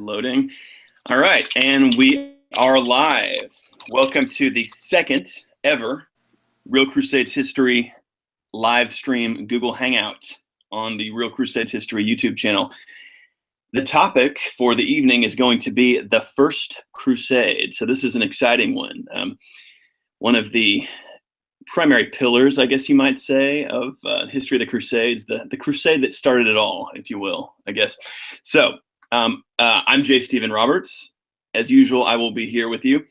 Loading. All right, and we are live. Welcome to the second ever Real Crusades History live stream Google Hangout on the Real Crusades History YouTube channel. The topic for the evening is going to be the First Crusade. So this is an exciting one. One of the primary pillars, I guess you might say, of history of the Crusades, the crusade that started it all, if you will, I guess. So I'm J. Stephen Roberts. As usual, I will be here with you.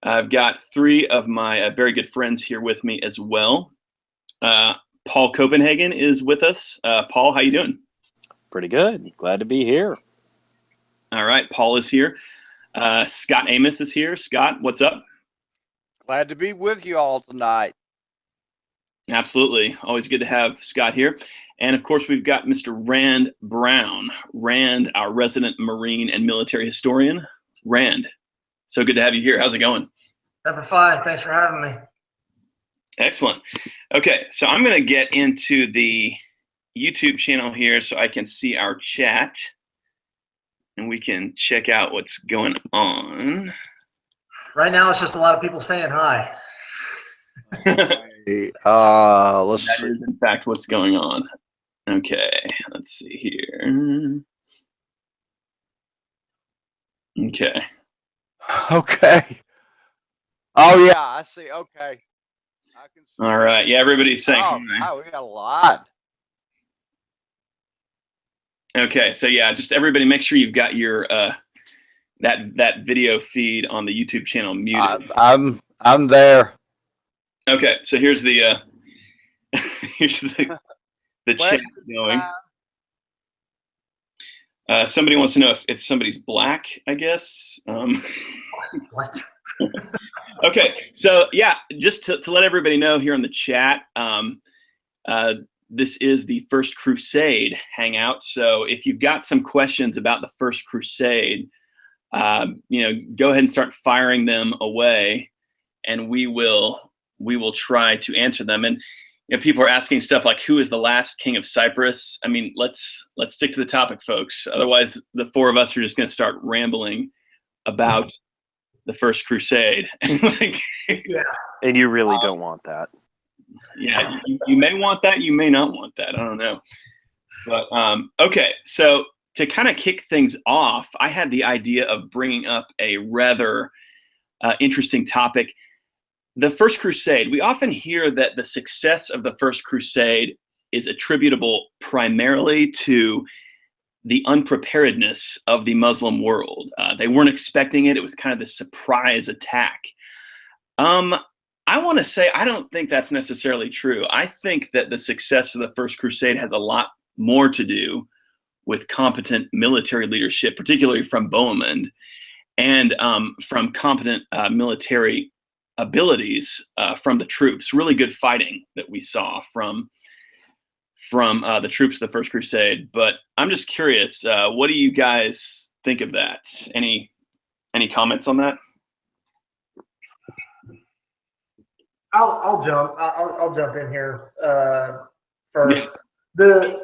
I've got three of my very good friends here with me as well. Paul Copenhagen is with us. Paul, how you doing? Pretty good. Glad to be here. All right, Paul is here. Scott Amos is here. Scott, what's up? Glad to be with you all tonight. Absolutely. Always good to have Scott here. And of course, we've got Mr. Rand Brown. Rand, our resident Marine and military historian. Rand, so good to have you here. How's it going? Number 5. Thanks for having me. Excellent. Okay, so I'm going to get into the YouTube channel here so I can see our chat and we can check out what's going on. Right now, it's just a lot of people saying hi. That is, in fact, what's going on. Okay, let's see here. Okay. Okay. Oh yeah, I see. Okay. I can see. All right. Yeah, everybody's saying. Oh, wow, we got a lot. Okay, so yeah, just everybody, make sure you've got your that video feed on the YouTube channel muted. I'm there. Okay, so here's the here's the chat going. Somebody wants to know if somebody's black, I guess. What? Okay, so yeah, just to let everybody know here in the chat, this is the First Crusade Hangout. So if you've got some questions about the First Crusade, go ahead and start firing them away, and we will try to answer them. And people are asking stuff like, who is the last king of Cyprus? I mean, let's stick to the topic, folks. Otherwise, the four of us are just going to start rambling about the First Crusade. Yeah. And you really don't want that. Yeah, you may want that. You may not want that. I don't know. But okay, so to kind of kick things off, I had the idea of bringing up a rather interesting topic. The First Crusade, we often hear that the success of the First Crusade is attributable primarily to the unpreparedness of the Muslim world. They weren't expecting it. It was kind of the surprise attack. I want to say I don't think that's necessarily true. I think that the success of the First Crusade has a lot more to do with competent military leadership, particularly from Bohemond, and from competent military abilities from the troops. Really good fighting that we saw from the troops of the First Crusade. But I'm just curious, what do you guys think of that? Any comments on that? I'll jump in here first. Yeah. The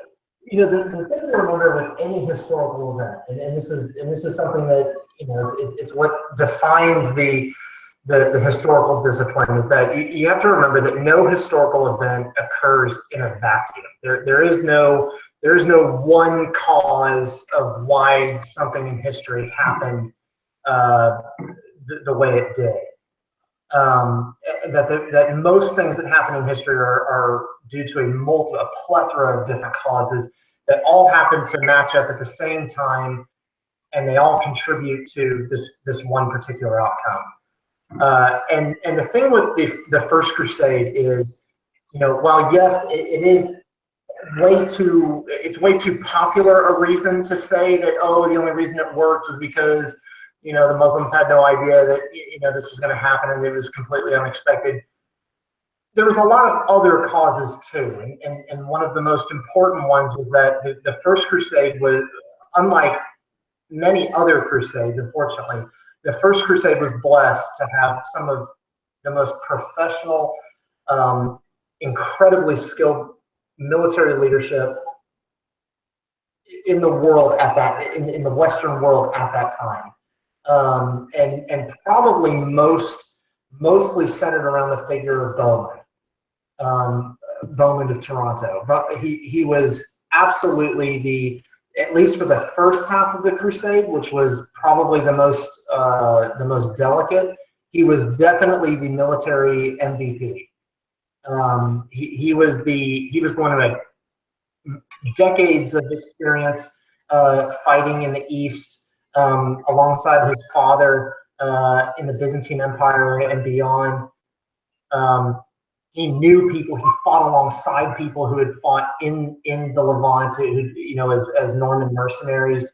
thing to remember with any historical event, and this is something that it's what defines the historical discipline, is that you have to remember that no historical event occurs in a vacuum. There is no one cause of why something in history happened the way it did. That most things that happen in history are due to a plethora of different causes that all happen to match up at the same time, and they all contribute to this one particular outcome. And the thing with the First Crusade is, while yes, it is way too popular a reason to say that, oh, the only reason it worked is because the Muslims had no idea that this was going to happen and it was completely unexpected. There was a lot of other causes too, and one of the most important ones was that the First Crusade was, unlike many other crusades, unfortunately, the First Crusade was blessed to have some of the most professional, incredibly skilled military leadership in the world at that in the Western world at that time, and probably mostly centered around the figure of Bowman of Toronto. But he was absolutely at least for the first half of the Crusade, which was probably the most delicate. He was definitely the military MVP. He was one of the decades of experience fighting in the East alongside his father in the Byzantine Empire and beyond. He knew people. He fought alongside people who had fought in the Levant, as Norman mercenaries.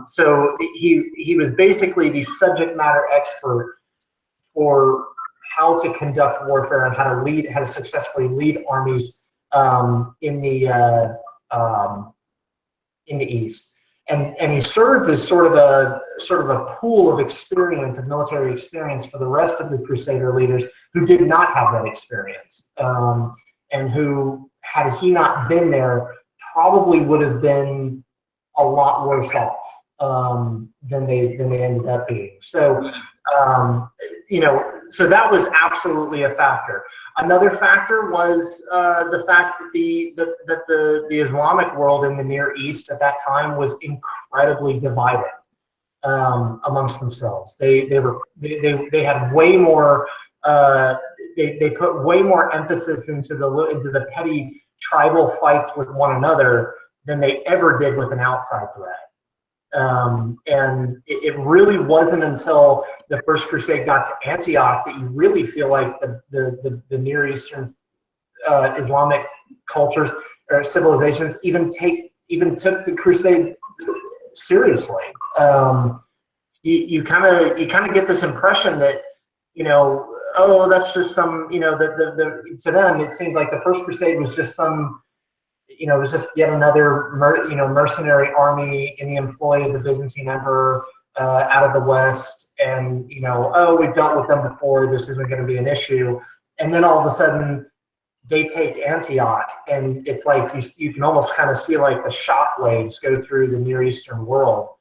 So he was basically the subject matter expert for how to conduct warfare and how to successfully lead armies in the East. And he served as sort of a pool of experience, of military experience for the rest of the Crusader leaders who did not have that experience, and who, had he not been there, probably would have been a lot worse off than they ended up being. So so that was absolutely a factor. Another factor was the fact that the Islamic world in the Near East at that time was incredibly divided amongst themselves. They had way more. They put way more emphasis into the petty tribal fights with one another than they ever did with an outside threat. And it really wasn't until the First Crusade got to Antioch that you really feel like the Near Eastern Islamic cultures or civilizations even took the Crusade seriously. You kind of get this impression that, oh, that's just some, to them it seems like the First Crusade was just some. It was just yet another mercenary army in the employ of the Byzantine Emperor out of the West, and oh, we've dealt with them before, this isn't going to be an issue. And then all of a sudden they take Antioch, and it's like you can almost kind of see like the shock waves go through the Near Eastern world,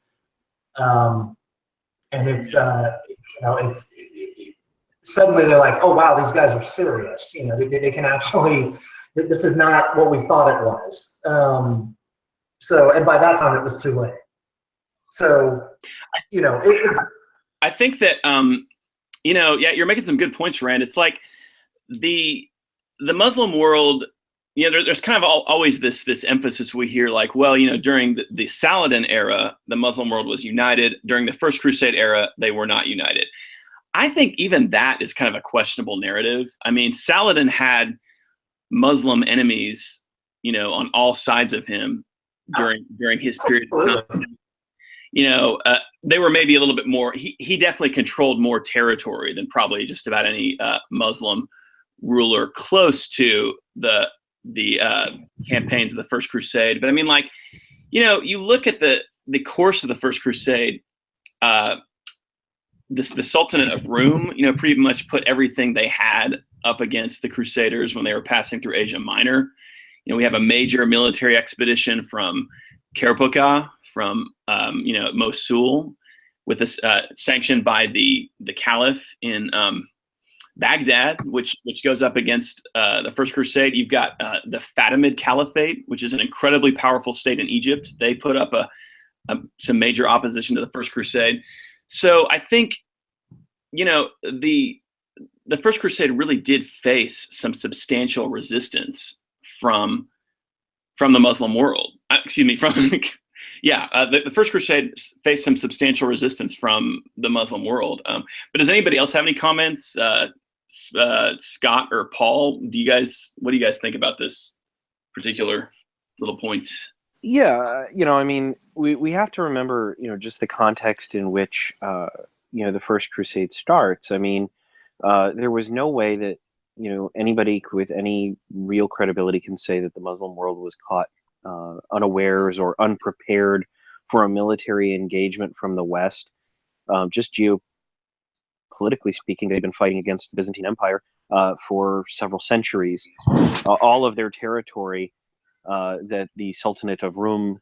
and it's suddenly they're like, oh wow, these guys are serious. They can actually. This is not what we thought it was. And by that time it was too late. So, it's. I think that, yeah, you're making some good points, Rand. It's like the Muslim world, there's kind of always this emphasis we hear, like, well, during the Saladin era, the Muslim world was united. During the First Crusade era, they were not united. I think even that is kind of a questionable narrative. I mean, Saladin had Muslim enemies, on all sides of him during his period of time. They were maybe a little bit more. He definitely controlled more territory than probably just about any Muslim ruler close to the campaigns of the First Crusade. But I mean, like, you look at the course of the First Crusade. The Sultanate of Rum, pretty much put everything they had up against the Crusaders when they were passing through Asia Minor. We have a major military expedition from Kerpuka, from Mosul, with this sanctioned by the Caliph in Baghdad, which goes up against the First Crusade. You've got the Fatimid Caliphate, which is an incredibly powerful state in Egypt. They put up some major opposition to the First Crusade. So I think, the First Crusade really did face some substantial resistance from the Muslim world. The First Crusade faced some substantial resistance from the Muslim world. But does anybody else have any comments? Scott or Paul, what do you guys think about this particular little point? Yeah, I mean, we have to remember, just the context in which, the First Crusade starts. I mean, there was no way that, anybody with any real credibility can say that the Muslim world was caught unawares or unprepared for a military engagement from the West. Just geopolitically speaking, they've been fighting against the Byzantine Empire for several centuries. All of their territory that the Sultanate of Rum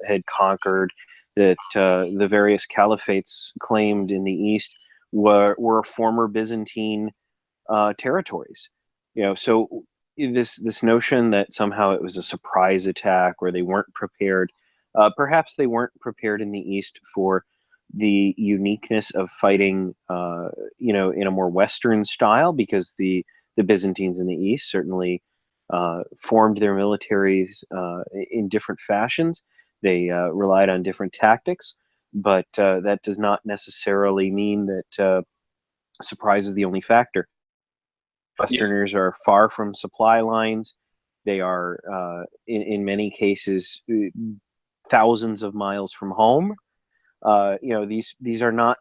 had conquered, that the various caliphates claimed in the east were former Byzantine territories. So this notion that somehow it was a surprise attack or they weren't prepared, perhaps they weren't prepared in the east for the uniqueness of fighting, in a more Western style, because the Byzantines in the east certainly formed their militaries in different fashions. They relied on different tactics, but that does not necessarily mean that surprise is the only factor. Westerners are far from supply lines. They are, in many cases, thousands of miles from home. These are not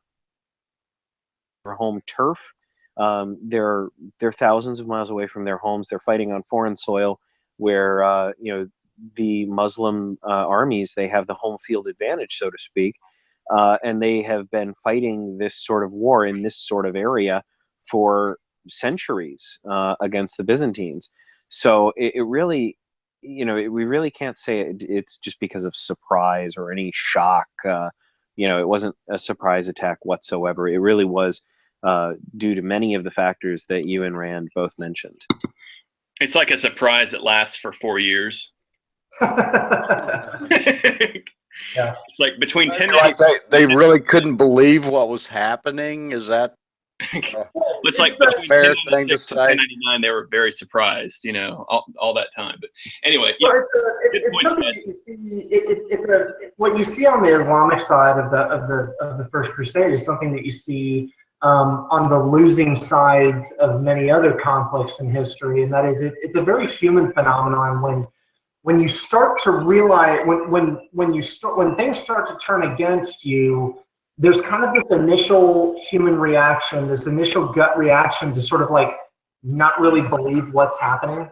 home turf. They're thousands of miles away from their homes. They're fighting on foreign soil, where the Muslim armies, they have the home field advantage, so to speak, and they have been fighting this sort of war in this sort of area for centuries against the Byzantines. So it really, we really can't say it's just because of surprise or any shock. It wasn't a surprise attack whatsoever. It really was due to many of the factors that you and Rand both mentioned. It's like a surprise that lasts for 4 years. Yeah. It's like between 10 like they really couldn't believe what was happening. Is that it's like a between fair 1096 thing to and say? 1099, they were very surprised, all that time. But anyway, well, it's something that you see. It's what you see on the Islamic side of the First Crusade is something that you see on the losing sides of many other conflicts in history, and that is it's a very human phenomenon when you start to realize when things start to turn against you, there's kind of this initial human reaction, this initial gut reaction to sort of like not really believe what's happening,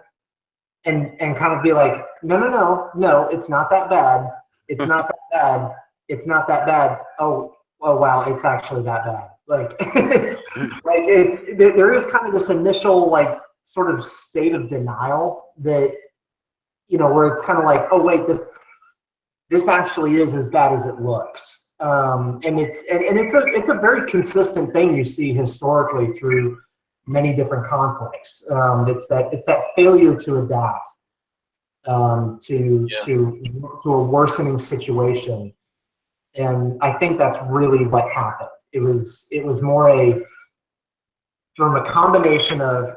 and kind of be like, no, it's not that bad. It's not that bad. It's not that bad. Oh wow, it's actually that bad. Like there is kind of this initial like sort of state of denial that where it's kind of like, oh wait, this actually is as bad as it looks. And it's a very consistent thing you see historically through many different conflicts. It's that failure to adapt to a worsening situation, and I think that's really what happened. It was more from a combination of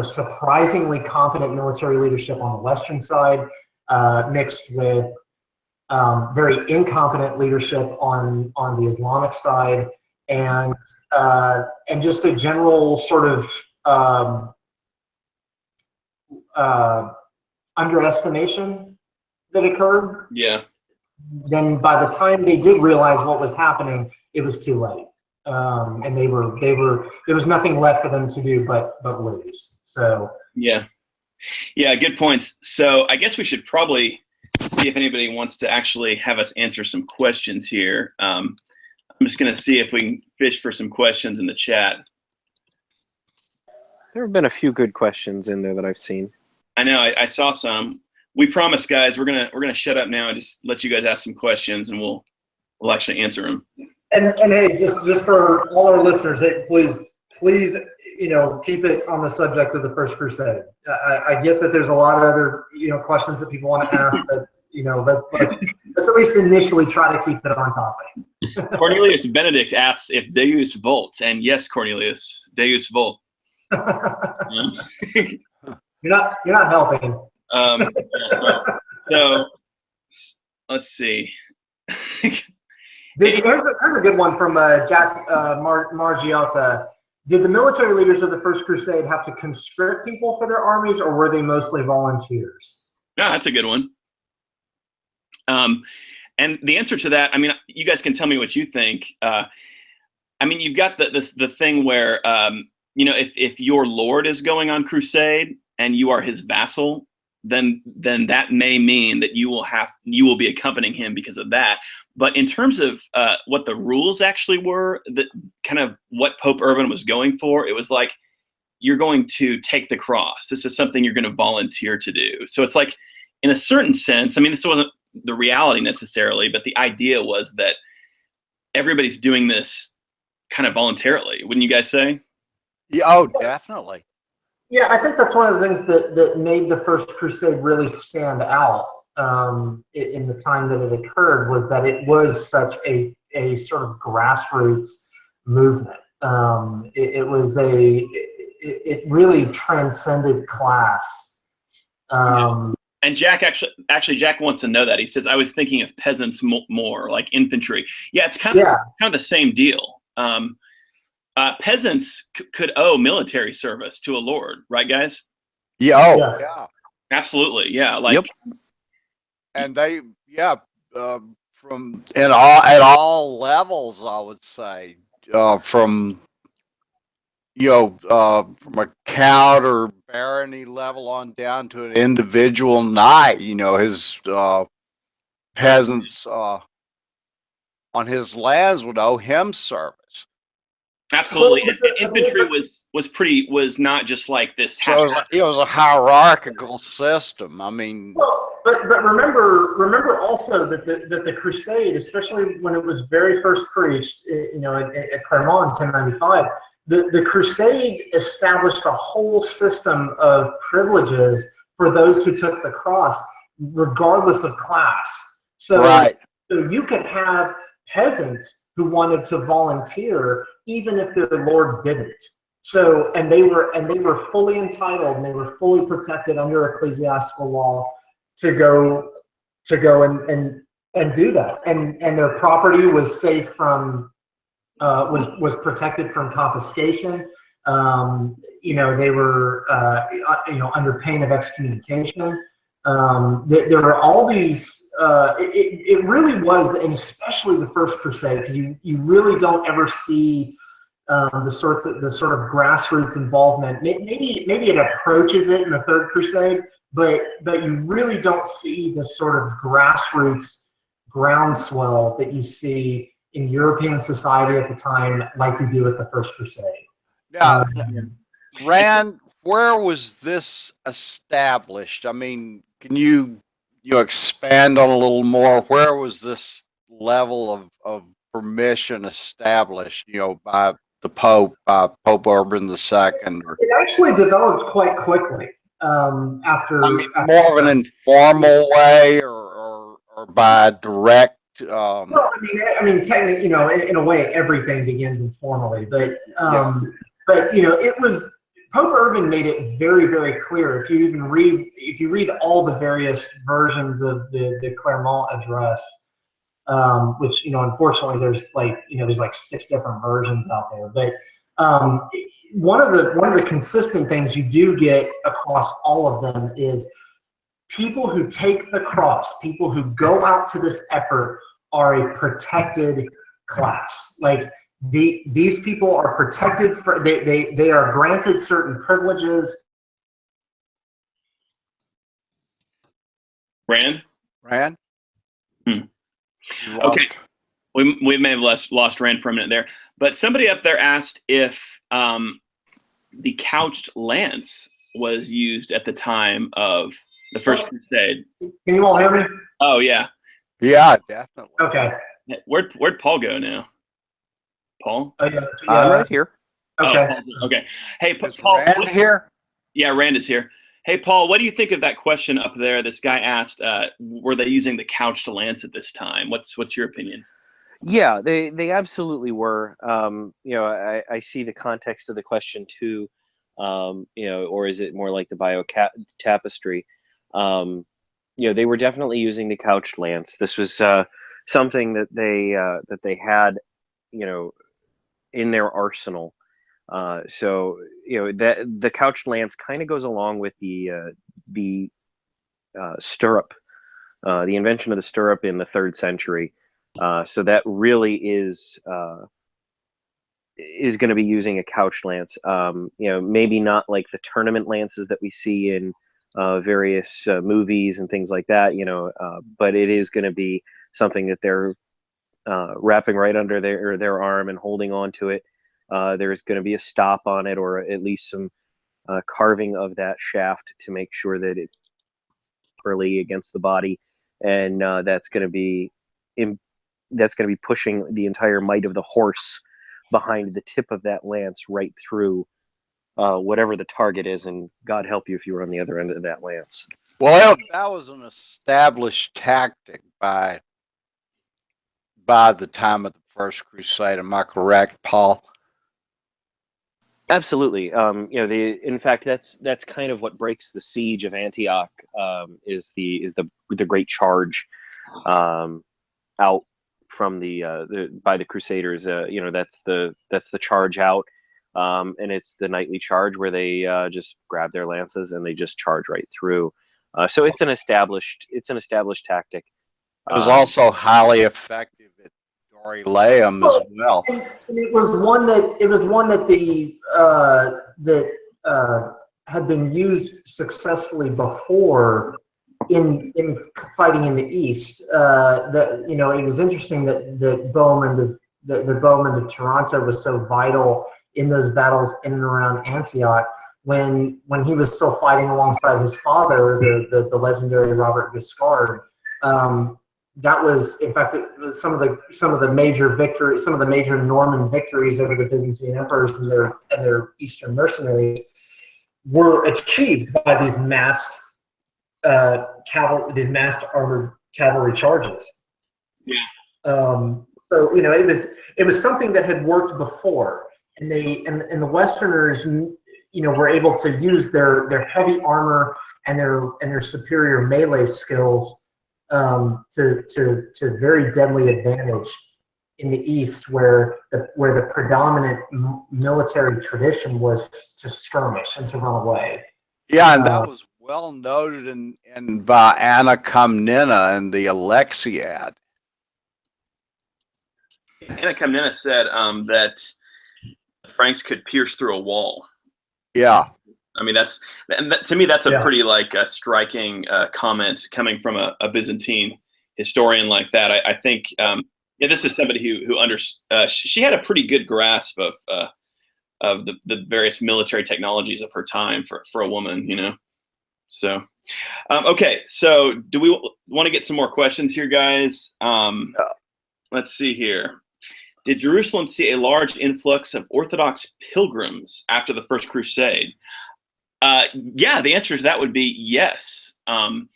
surprisingly competent military leadership on the Western side, mixed with very incompetent leadership on the Islamic side, and just a general sort of underestimation that occurred. Yeah. Then by the time they did realize what was happening, it was too late, and they were there was nothing left for them to do but lose. So yeah, good points. So I guess we should probably see if anybody wants to actually have us answer some questions here. I'm just going to see if we can fish for some questions in the chat. There have been a few good questions in there that I've seen. I know, I saw some. We promise, guys, we're gonna shut up now and just let you guys ask some questions, and we'll actually answer them. And hey, just for all our listeners, hey, please, keep it on the subject of the First Crusade. I get that there's a lot of other questions that people want to ask, but let's at least initially try to keep it on topic. Cornelius Benedict asks if Deus Vult, and yes, Cornelius, Deus Vult. You're not helping. So let's see. Here's a good one from Jack Margiotta. Did the military leaders of the First Crusade have to conscript people for their armies, or were they mostly volunteers? No, that's a good one. And the answer to that, I mean, you guys can tell me what you think. I mean, you've got the thing where, if your lord is going on crusade and you are his vassal, then that may mean that you will be accompanying him because of that. But in terms of what the rules actually were, that kind of what Pope Urban was going for, it was like you're going to take the cross. This is something you're going to volunteer to do. So it's like, in a certain sense, I mean, this wasn't the reality necessarily, but the idea was that everybody's doing this kind of voluntarily. Wouldn't you guys say? Yeah, oh, definitely. Yeah, I think that's one of the things that made the First Crusade really stand out in the time that it occurred, was that it was such a sort of grassroots movement. It really transcended class. And Jack actually Jack wants to know that. He says, I was thinking of peasants more, like infantry. Yeah, it's kind of the same deal. Peasants could owe military service to a lord, right, guys? Yeah, oh, yeah. Absolutely, yeah. Like, yep. And they, from at all levels, I would say, from from a count or barony level on down to an individual knight. His peasants on his lands would owe him service. Absolutely, infantry was not just like this. So it was a hierarchical system. I mean, but remember also that the Crusade, especially when it was very first preached, at Clermont in 1095, the Crusade established a whole system of privileges for those who took the cross, regardless of class. So you could have peasants who wanted to volunteer even if their lord didn't. So and they were fully entitled and they were fully protected under ecclesiastical law to go and do that. And their property was safe from was protected from confiscation. They were under pain of excommunication. There were all these. It really was, and especially the First Crusade, because you really don't ever see the sort of grassroots involvement. Maybe it approaches it in the Third Crusade, but you really don't see the sort of grassroots groundswell that you see in European society at the time, like you do at the First Crusade. Now, Rand, where was this established? I mean, can you expand on a little more? Where was this level of permission established, by the Pope, by Pope Urban II? It actually developed quite quickly after. I mean, more of an informal way, or by direct. Well, I mean, technically, in a way, everything begins informally, but it was. Pope Urban made it very, very clear. If you read all the various versions of the Clermont Address, which unfortunately there's like 6 different versions out there. But one of the consistent things you do get across all of them is people who take the cross, people who go out to this effort, are a protected class. Like these people are protected they are granted certain privileges. Rand? Okay. We may have lost Rand for a minute there, but somebody up there asked if the couched lance was used at the time of the First Crusade. Can you all hear me? Oh yeah. Yeah, definitely. Okay. Where'd Paul go now? Paul? Oh, yeah, I'm right here. Okay. Okay. Hey, Is Paul. Rand here? Yeah, Rand is here. Hey, Paul, what do you think of that question up there? This guy asked, were they using the couched lance at this time? What's your opinion? Yeah, they absolutely were. I see the context of the question too. Or is it more like the bio tapestry? They were definitely using the couched lance. This was something that they had, in their arsenal. So that the couched lance kind of goes along with the stirrup, the invention of the stirrup in the 3rd century. So that really is going to be using a couched lance. Maybe not like the tournament lances that we see in various movies and things like that. But it is going to be something that they're wrapping right under their arm and holding on to it. There's going to be a stop on it, or at least some carving of that shaft to make sure that it's properly against the body, and that's going to be pushing the entire might of the horse behind the tip of that lance right through whatever the target is, and God help you if you were on the other end of that lance. Well, that was an established tactic by the time of the First Crusade. Am I correct, Paul? Absolutely. In fact, that's kind of what breaks the siege of Antioch, is the great charge out from by the Crusaders. That's the charge out, and it's the nightly charge where they just grab their lances and they just charge right through. So it's an established tactic. It was also highly effective at Dorylaeum as well. And it was one that had been used successfully before in fighting in the East. That it was interesting that Bowman of Toronto was so vital in those battles in and around Antioch when he was still fighting alongside his father, the legendary Robert Guiscard. That was, in fact, some of the major victories, some of the major Norman victories over the Byzantine emperors and their Eastern mercenaries were achieved by these massed armored cavalry charges. Yeah. So it was something that had worked before, and the Westerners were able to use their heavy armor and their superior melee skills to very deadly advantage in the East, where the predominant military tradition was to skirmish and to run away. Yeah, and that was well noted in by Anna Komnene and the Alexiad. Anna Komnene said that the Franks could pierce through a wall. Yeah. I mean, to me, that's a pretty striking comment coming from a Byzantine historian like that. I think this is somebody who she had a pretty good grasp of the various military technologies of her time for a woman, So, okay, so do we want to get some more questions here, guys? Let's see here. Did Jerusalem see a large influx of Orthodox pilgrims after the First Crusade? Yeah, the answer to that would be yes. And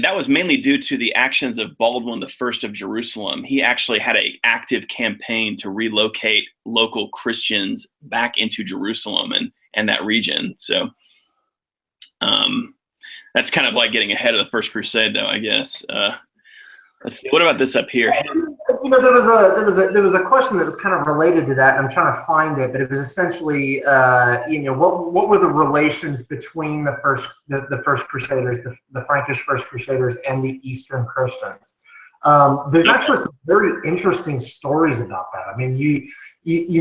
that was mainly due to the actions of Baldwin I of Jerusalem. He actually had an active campaign to relocate local Christians back into Jerusalem and that region. So that's kind of like getting ahead of the First Crusade, though, I guess. Let's see. What about this up here? There was a question that was kind of related to that, and I'm trying to find it, but it was essentially, what were the relations between the first Crusaders, the Frankish First Crusaders, and the Eastern Christians? There's actually some very interesting stories about that. I mean, you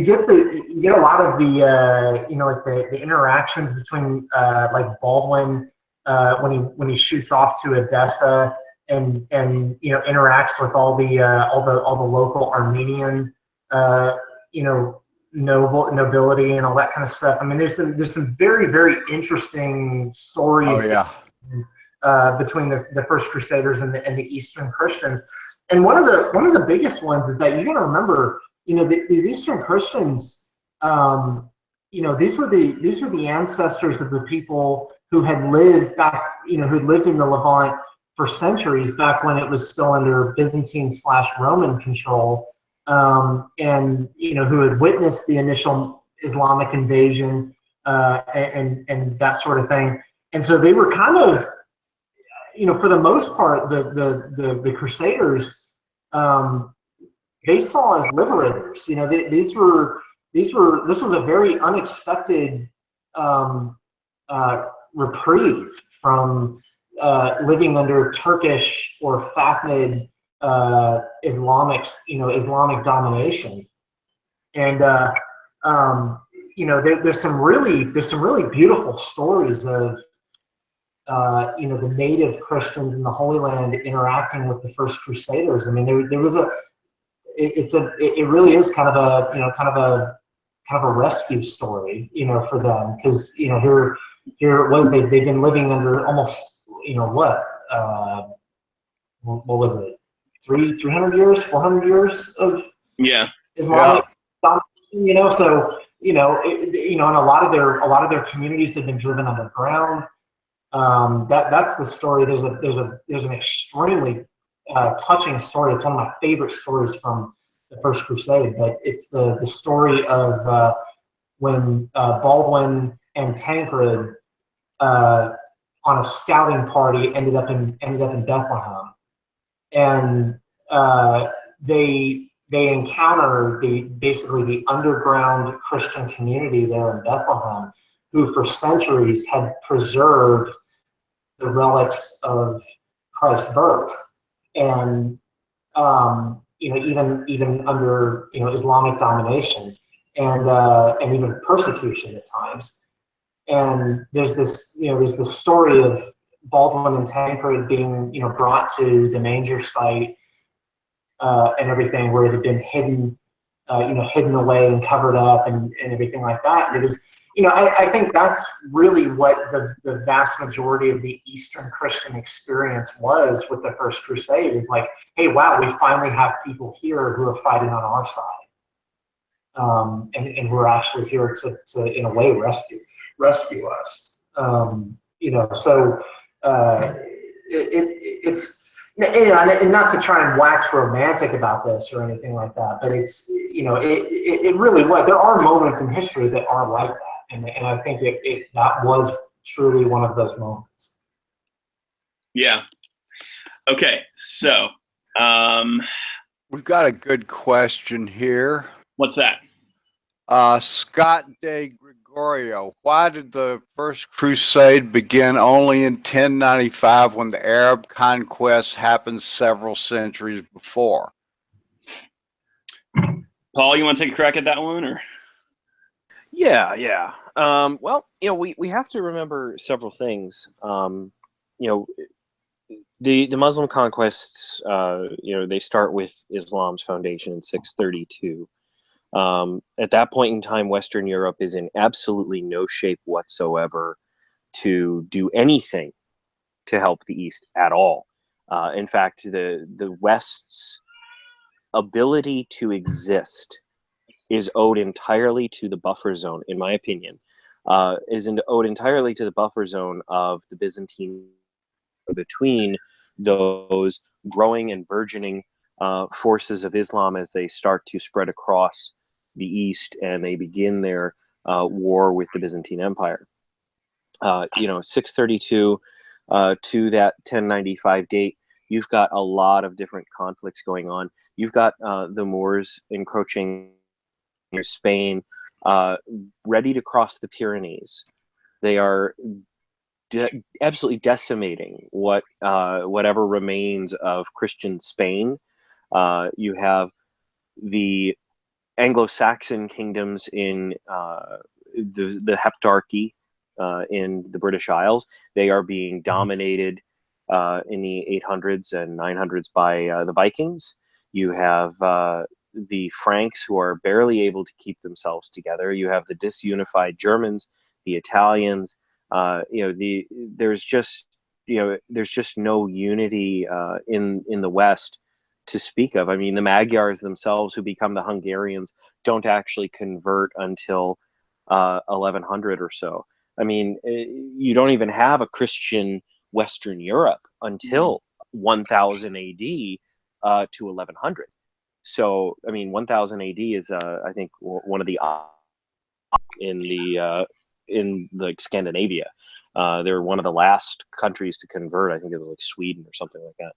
get a lot of the interactions between Baldwin when he shoots off to Edessa. And interacts with all the local Armenian nobility and all that kind of stuff. I mean, there's some very, very interesting stories. Oh, yeah. Between the First Crusaders and the Eastern Christians. And one of the biggest ones is that you got to remember, these Eastern Christians, these were the ancestors of the people who had lived back, who had lived in the Levant for centuries, back when it was still under Byzantine/Roman control, and who had witnessed the initial Islamic invasion and that sort of thing. And so they were kind of, for the most part, the Crusaders, they saw as liberators. This was a very unexpected reprieve from living under Turkish or Fatimid Islamic domination. And there's some really beautiful stories of the native Christians in the Holy Land interacting with the First Crusaders. I mean, there was it really is kind of kind of a rescue story, for them, because here it was, they've been living under almost, what was it, 300 years, 400 years of Yeah. Islamic domination, so and a lot of their communities have been driven underground. That's the story. There's an extremely touching story. It's one of my favorite stories from the First Crusade. But it's the story of when Baldwin and Tancred on a scouting party ended up in Bethlehem, and they encounter basically the underground Christian community there in Bethlehem, who for centuries had preserved the relics of Christ's birth, and even under Islamic domination and even persecution at times. And there's this story of Baldwin and Tancred being brought to the manger site and everything, where it had been hidden away and covered up and everything like that. And it was, I think that's really what the vast majority of the Eastern Christian experience was with the First Crusade, is like, hey, wow, we finally have people here who are fighting on our side, and who are actually here to in a way rescue us. So it's, and not to try and wax romantic about this or anything like that, but it's, it really was. There are moments in history that are like that. And I think that was truly one of those moments. Yeah. Okay. So, we've got a good question here. what's that? Scott De Gregorio, why did the First Crusade begin only in 1095 when the Arab conquest happened several centuries before? Paul, you want to take a crack at that one, or? Yeah. Well, we have to remember several things. The Muslim conquests, they start with Islam's foundation in 632. At that point in time, Western Europe is in absolutely no shape whatsoever to do anything to help the East at all. In fact, the West's ability to exist is owed entirely to the buffer zone, in my opinion, owed entirely to the buffer zone of the Byzantine, between those growing and burgeoning forces of Islam as they start to spread across the East and they begin their war with the Byzantine Empire. 632 to that 1095 date, you've got a lot of different conflicts going on. You've got the Moors encroaching Spain, ready to cross the Pyrenees. They are absolutely decimating whatever remains of Christian Spain. You have the Anglo-Saxon kingdoms in the Heptarchy in the British Isles. They are being dominated in the 800s and 900s by the Vikings. You have the Franks, who are barely able to keep themselves together. You have the disunified Germans, the Italians. There's just no unity in the West to speak of. I mean, the Magyars themselves, who become the Hungarians, don't actually convert until 1100 or so. I mean, you don't even have a Christian Western Europe until 1000 AD to 1100. So, I mean, 1000 AD is, I think, one of the in like Scandinavia. They're one of the last countries to convert. I think it was like Sweden or something like that.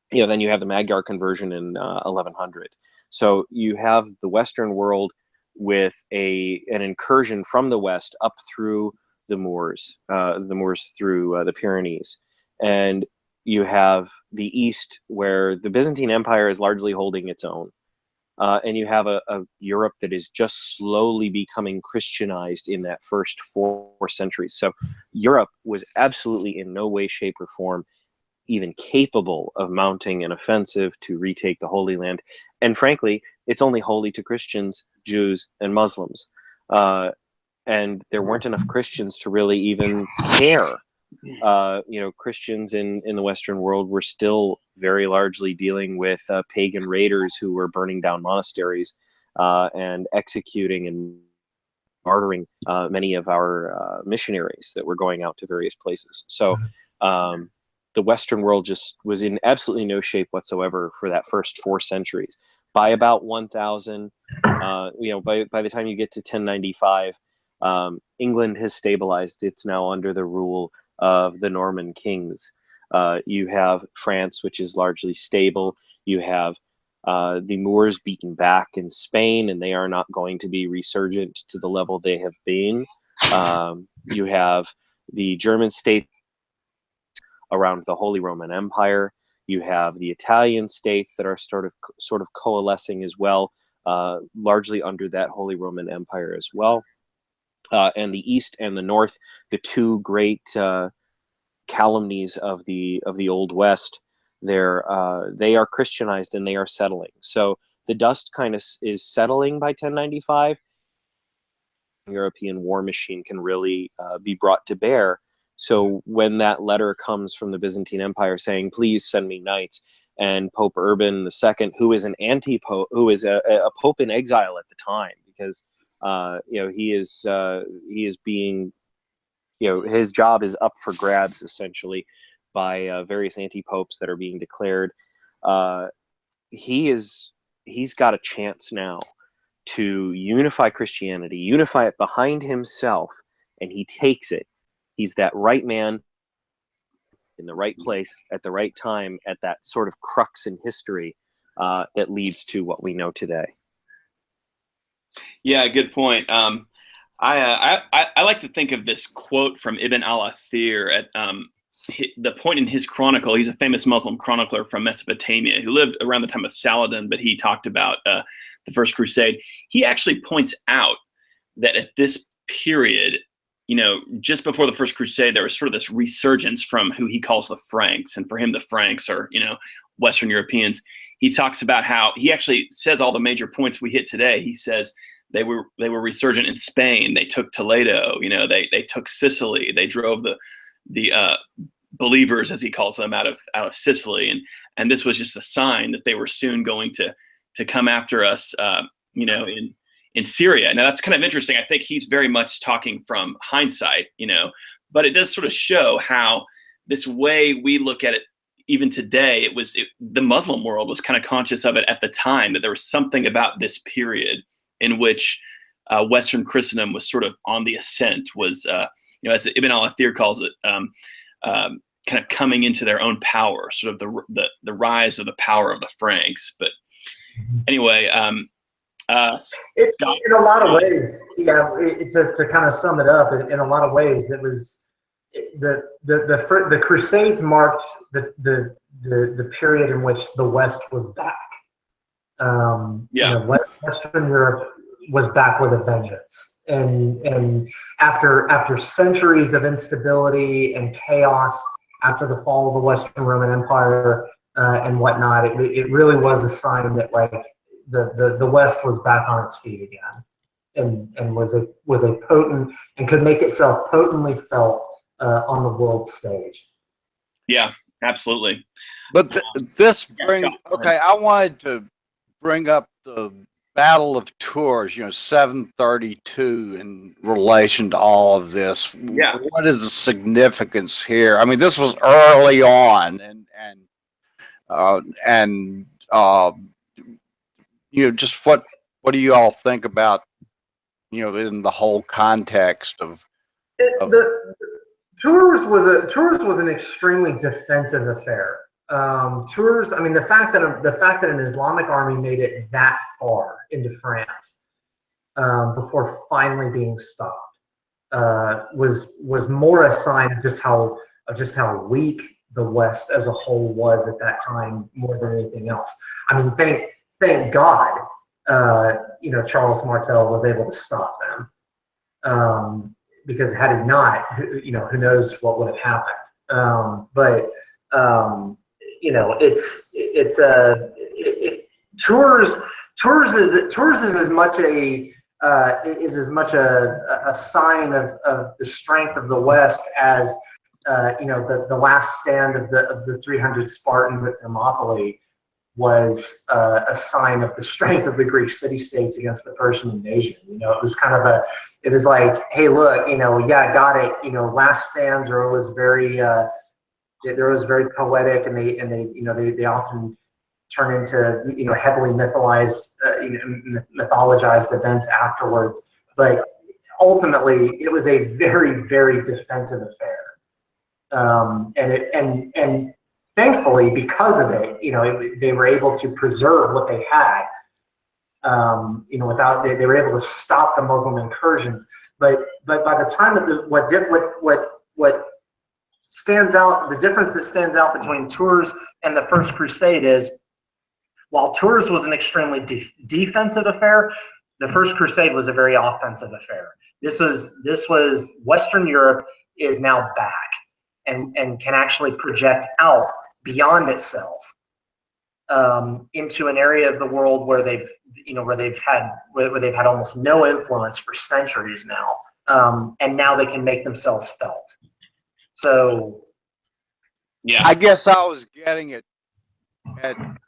Then you have the Magyar conversion in 1100. So you have the Western world with an incursion from the West up through the Moors through the Pyrenees. And you have the East, where the Byzantine Empire is largely holding its own. And you have a Europe that is just slowly becoming Christianized in that first four centuries. So Europe was absolutely in no way, shape, or form even capable of mounting an offensive to retake the Holy Land. And frankly, it's only holy to Christians, Jews, and Muslims. And there weren't enough Christians to really even care. Christians in the Western world were still very largely dealing with pagan raiders who were burning down monasteries and executing and martyring many of our missionaries that were going out to various places. So the Western world just was in absolutely no shape whatsoever for that first 4 centuries. By about 1000, by the time you get to 1095, England has stabilized. It's now under the rule of the Norman kings. You have France, which is largely stable. You have the Moors beaten back in Spain, and they are not going to be resurgent to the level they have been. You have the German states around the Holy Roman Empire. You have the Italian states that are sort of coalescing as well, largely under that Holy Roman Empire as well. And the East and the North, the two great calumnies of the Old West, they are Christianized and they are settling. So the dust kind of is settling by 1095. European war machine can really be brought to bear. So when that letter comes from the Byzantine Empire saying, "Please send me knights," and Pope Urban II, who is an anti-pope, who is a pope in exile at the time, because he is being, his job is up for grabs essentially by various anti-popes that are being declared. He's got a chance now to unify Christianity, unify it behind himself, and he takes it. He's that right man in the right place at the right time at that sort of crux in history that leads to what we know today. Yeah, good point. I like to think of this quote from Ibn al-Athir at the point in his chronicle. He's a famous Muslim chronicler from Mesopotamia who lived around the time of Saladin, but he talked about the First Crusade. He actually points out that at this period, just before the First Crusade, there was sort of this resurgence from who he calls the Franks. And for him, the Franks are, Western Europeans. He talks about how he actually says all the major points we hit today. He says they were resurgent in Spain. They took Toledo. They took Sicily. They drove the believers, as he calls them, out of Sicily. And this was just a sign that they were soon going to come after us, in Syria. Now that's kind of interesting. I think he's very much talking from hindsight, but it does sort of show how this way we look at it even today, the Muslim world was kind of conscious of it at the time, that there was something about this period in which Western Christendom was sort of on the ascent, was, as Ibn al-Athir calls it, kind of coming into their own power, sort of the rise of the power of the Franks. But anyway, in a lot of ways, to kind of sum it up, in a lot of ways, it was the Crusades marked the period in which the West was back. Western Europe was back with a vengeance, and after centuries of instability and chaos, after the fall of the Western Roman Empire and whatnot, it really was a sign that the West was back on its feet again, and was a potent, and could make itself potently felt on the world stage. Yeah, absolutely. But this brings, I wanted to bring up the Battle of Tours, 732, in relation to all of this. Yeah. What is the significance here? I mean, this was early on, just what do you all think about, in the whole context of Tours was an extremely defensive affair. Tours, I mean, the fact that an Islamic army made it that far into France before finally being stopped was more a sign of just how weak the West as a whole was at that time, more than anything else. I mean, thank God, Charles Martel was able to stop them. Because had he not, who knows what would have happened. But You know, tours is as much a sign of the strength of the West as you know, the last stand of the 300 Spartans at Thermopylae was a sign of the strength of the Greek city-states against the Persian invasion. You know, it was kind of it was like, hey, look, you know, yeah, got it. You know, last stands are always they're always very poetic, and they often turn into, you know, heavily mythologized events afterwards. But ultimately, it was a very, very defensive affair. And thankfully, because of it, you know, they were able to preserve what they had. You know, they were able to stop the Muslim incursions. But by the time of what stands out, the difference that stands out between Tours and the First Crusade is, while Tours was an extremely defensive affair, the First Crusade was a very offensive affair. This was Western Europe is now back and can actually project out beyond itself into an area of the world where they've had almost no influence for centuries now, and now they can make themselves felt. So, yeah, I guess I was getting at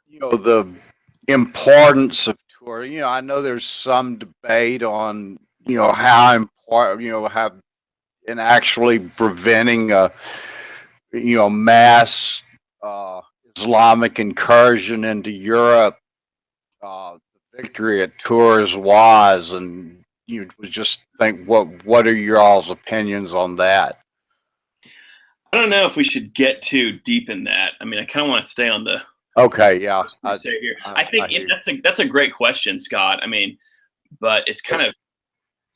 you know, the importance of tour. You know, I know there's some debate on, you know, how important, you know, in actually preventing you know, mass Islamic incursion into Europe. The victory at Tours was, and you would just think, what are your all's opinions on that? I don't know if we should get too deep in that. I mean, I kind of want to stay on the okay, yeah. I think that's a great question, Scott. I mean, but it's kind of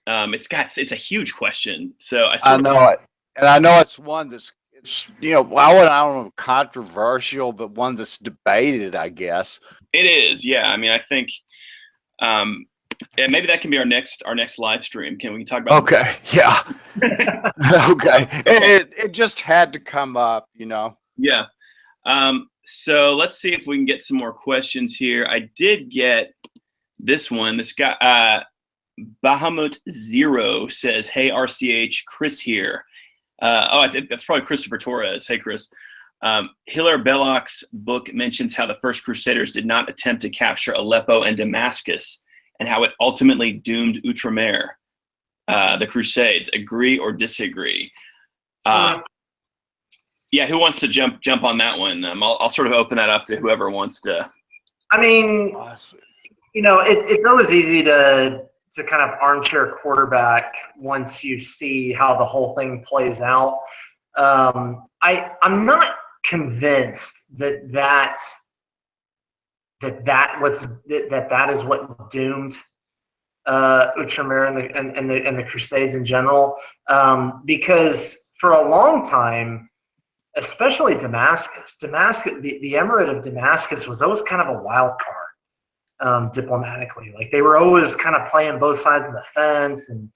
it's a huge question. So I know it, and I know it's one that's, you know, I don't know, controversial, but one that's debated, I guess. It is, yeah. I mean, I think, and maybe that can be our next live stream. Can we talk about? Okay, yeah. Okay, it just had to come up, you know. Yeah. So let's see if we can get some more questions here. I did get this one. This guy, Bahamut Zero, says, "Hey RCH, Chris here." I think that's probably Christopher Torres. Hey, Chris. Hilaire Belloc's book mentions how the First Crusaders did not attempt to capture Aleppo and Damascus, and how it ultimately doomed Outremer, the Crusades. Agree or disagree? Yeah, who wants to jump on that one? I'll sort of open that up to whoever wants to. I mean, you know, it's always easy to kind of armchair quarterback once you see how the whole thing plays out. I'm not convinced that is what doomed Outremer and the Crusades in general, because for a long time, especially Damascus, the Emirate of Damascus was always kind of a wild card diplomatically. Like, they were always kind of playing both sides of the fence, and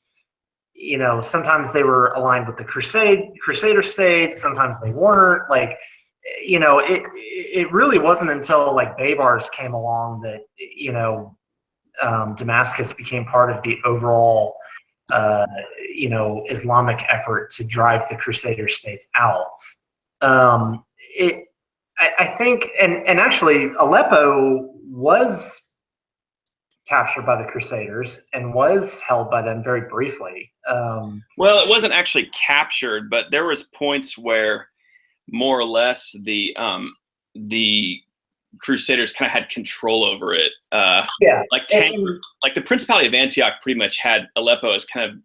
you know, sometimes they were aligned with the Crusader states, sometimes they weren't. Like, you know, it really wasn't until like Baybars came along that, you know, Damascus became part of the overall you know, Islamic effort to drive the Crusader states out. I think, and actually Aleppo was captured by the Crusaders and was held by them very briefly. Well, it wasn't actually captured, but there was points where more or less the Crusaders kind of had control over it. Yeah, like the Principality of Antioch pretty much had Aleppo as kind of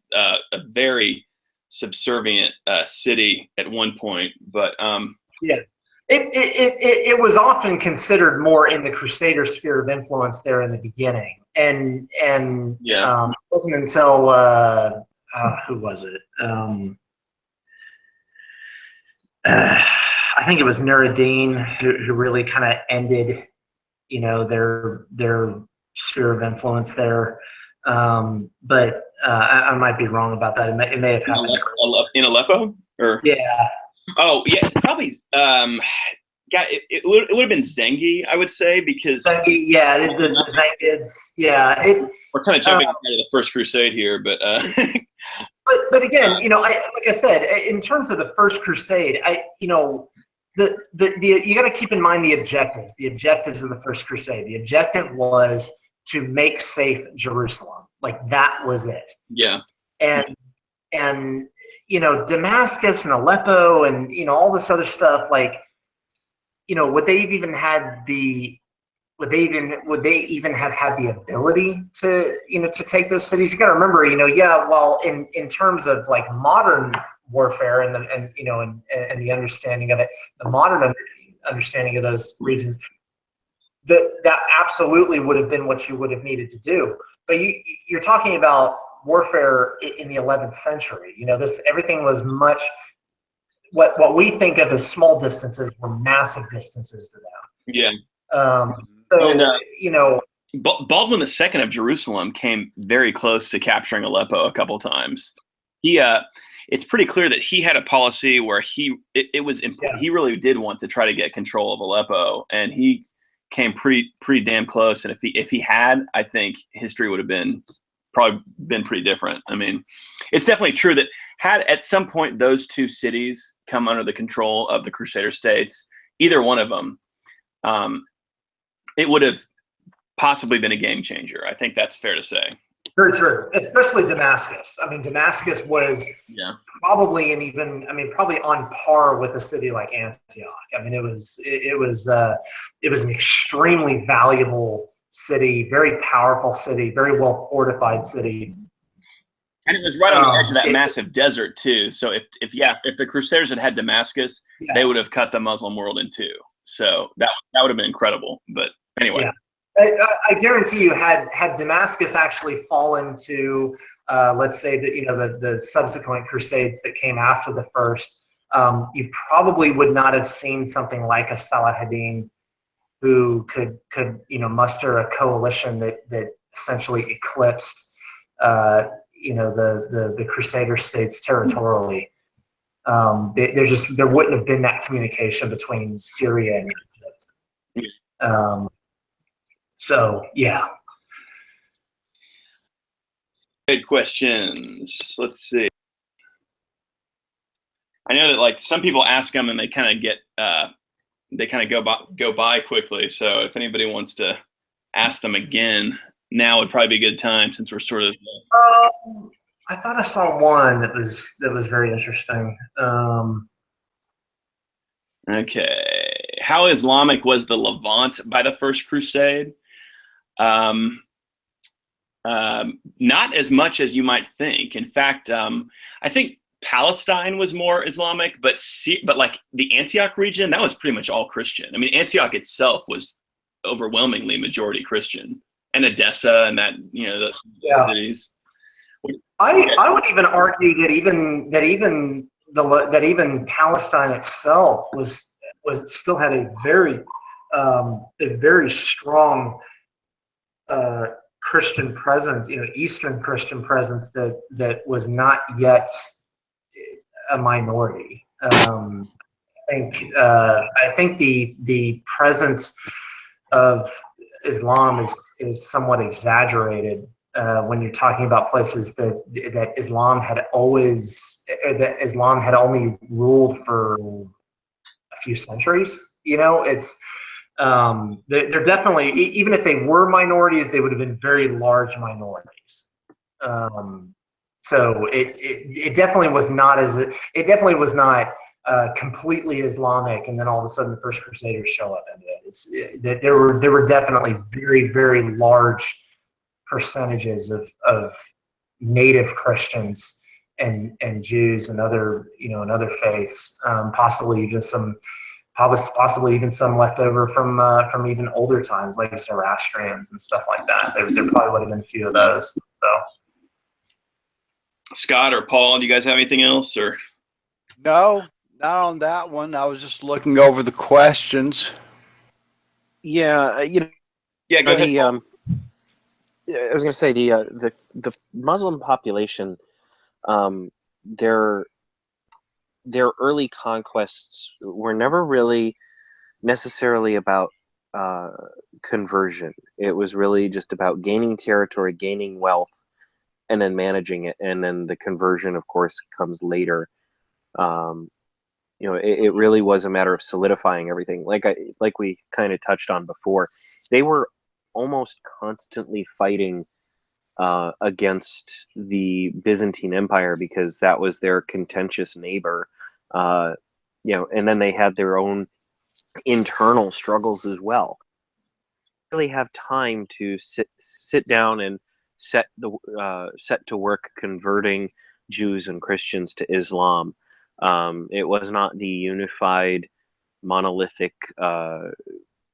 a very subservient city at one point. But yeah, it was often considered more in the Crusader sphere of influence there in the beginning, and yeah, it wasn't until who was it? I think it was Nuruddin who really kind of ended, you know, their sphere of influence there. But I might be wrong about that. It may have happened in Aleppo, or yeah. Oh yeah, probably. Yeah, it would have been Zengi, I would say, because Yeah, the Zengids. Yeah, we're kind of jumping ahead of the First Crusade here, but but again, like I said, in terms of the First Crusade, the you got to keep in mind the objectives. The objectives of the First Crusade. The objective was to make safe Jerusalem. Like that was it. yeah, And Damascus and Aleppo and all this other stuff. Like would they have even had the would they even have had the ability to to take those cities? You got to remember, yeah, well, in terms of like modern warfare and the understanding of it, the modern understanding of those regions, that absolutely would have been what you would have needed to do. But you're talking about warfare in the 11th century. Everything was much what we think of as small distances were massive distances to them. yeah. So and, Baldwin II of Jerusalem came very close to capturing Aleppo a couple times. It's pretty clear that he had a policy where he really did want to try to get control of Aleppo, and he came pretty damn close. And if he had, I think history would have probably been pretty different. I mean, it's definitely true that had at some point those two cities come under the control of the Crusader states, either one of them, it would have possibly been a game changer. I think that's fair to say. Very true, especially Damascus. I mean, Damascus was probably probably on par with a city like Antioch. I mean, it was an extremely valuable city, very powerful city, very well fortified city. And it was right on the edge of that massive desert too. So if the Crusaders had Damascus, they would have cut the Muslim world in two. So that would have been incredible. But anyway. Yeah. I guarantee you, had Damascus actually fallen to, let's say that the subsequent Crusades that came after the first, you probably would not have seen something like a Saladin who could muster a coalition that essentially eclipsed the Crusader states territorially. There wouldn't have been that communication between Syria and Egypt. So, yeah. Good questions. Let's see. I know that like some people ask them and they kind of go by quickly. So if anybody wants to ask them again, now would probably be a good time since we're sort of. I thought I saw one that was very interesting. Okay. How Islamic was the Levant by the First Crusade? Not as much as you might think. In fact, I think Palestine was more Islamic, but like the Antioch region, that was pretty much all Christian. I mean, Antioch itself was overwhelmingly majority Christian, and Edessa and those cities. I would even argue that even Palestine itself was still had a very strong Christian presence, Eastern Christian presence that was not yet a minority. I think the presence of Islam is somewhat exaggerated when you're talking about places that Islam had only ruled for a few centuries. It's they're definitely, even if they were minorities, they would have been very large minorities. So it definitely was not completely Islamic, and then all of a sudden the First Crusaders show up into it. There were definitely very, very large percentages of native Christians and Jews and other faiths, possibly even some left over from even older times, like Zoroastrians and stuff like that. There probably would have been a few of those. So, Scott or Paul, do you guys have anything else? Or no, not on that one. I was just looking over the questions. Yeah, yeah, go ahead. I was going to say the Muslim population, they're their early conquests were never really necessarily about conversion. It was really just about gaining territory, gaining wealth, and then managing it. And then the conversion, of course, comes later. It really was a matter of solidifying everything. Like we kind of touched on before, they were almost constantly fighting against the Byzantine Empire because that was their contentious neighbor. And then they had their own internal struggles as well. Really have time to sit down and set to work converting Jews and Christians to Islam. It was not the unified, monolithic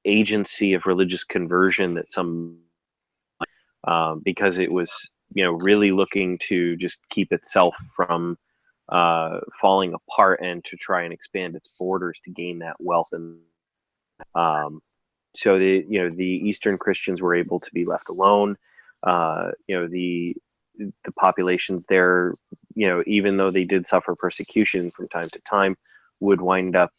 agency of religious conversion that some, because it was, really looking to just keep itself from falling apart and to try and expand its borders to gain that wealth. And so the Eastern Christians were able to be left alone. The populations there, even though they did suffer persecution from time to time, would wind up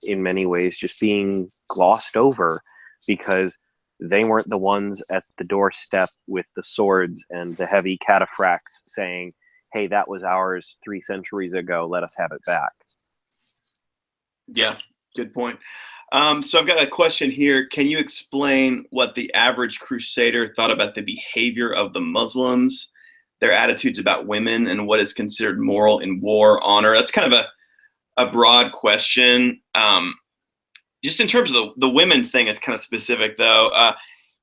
in many ways just being glossed over because they weren't the ones at the doorstep with the swords and the heavy cataphracts saying, hey, that was ours 3 centuries ago, let us have it back. Yeah, good point. So I've got a question here. Can you explain what the average crusader thought about the behavior of the Muslims, their attitudes about women, and what is considered moral in war, honor? That's kind of a broad question. Just in terms of the women thing is kind of specific, though.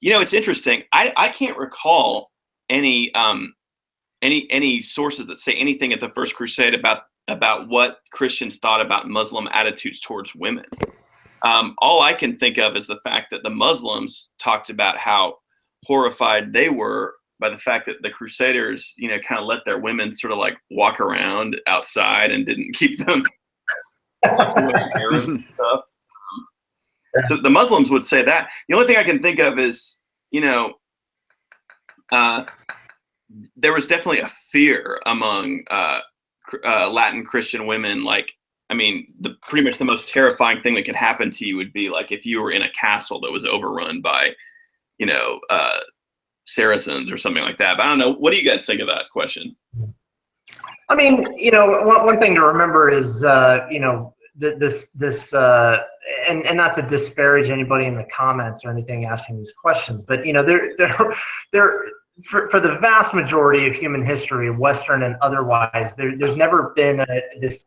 It's interesting. I can't recall any sources that say anything at the First Crusade about what Christians thought about Muslim attitudes towards women. All I can think of is the fact that the Muslims talked about how horrified they were by the fact that the Crusaders, kind of let their women sort of like walk around outside and didn't keep them wearing hair and stuff. So the Muslims would say that. The only thing I can think of is, there was definitely a fear among Latin Christian women. Pretty much the most terrifying thing that could happen to you would be like if you were in a castle that was overrun by, Saracens or something like that. But I don't know. What do you guys think of that question? I mean, one thing to remember is, this and not to disparage anybody in the comments or anything asking these questions, but there for the vast majority of human history, Western and otherwise, there's never been this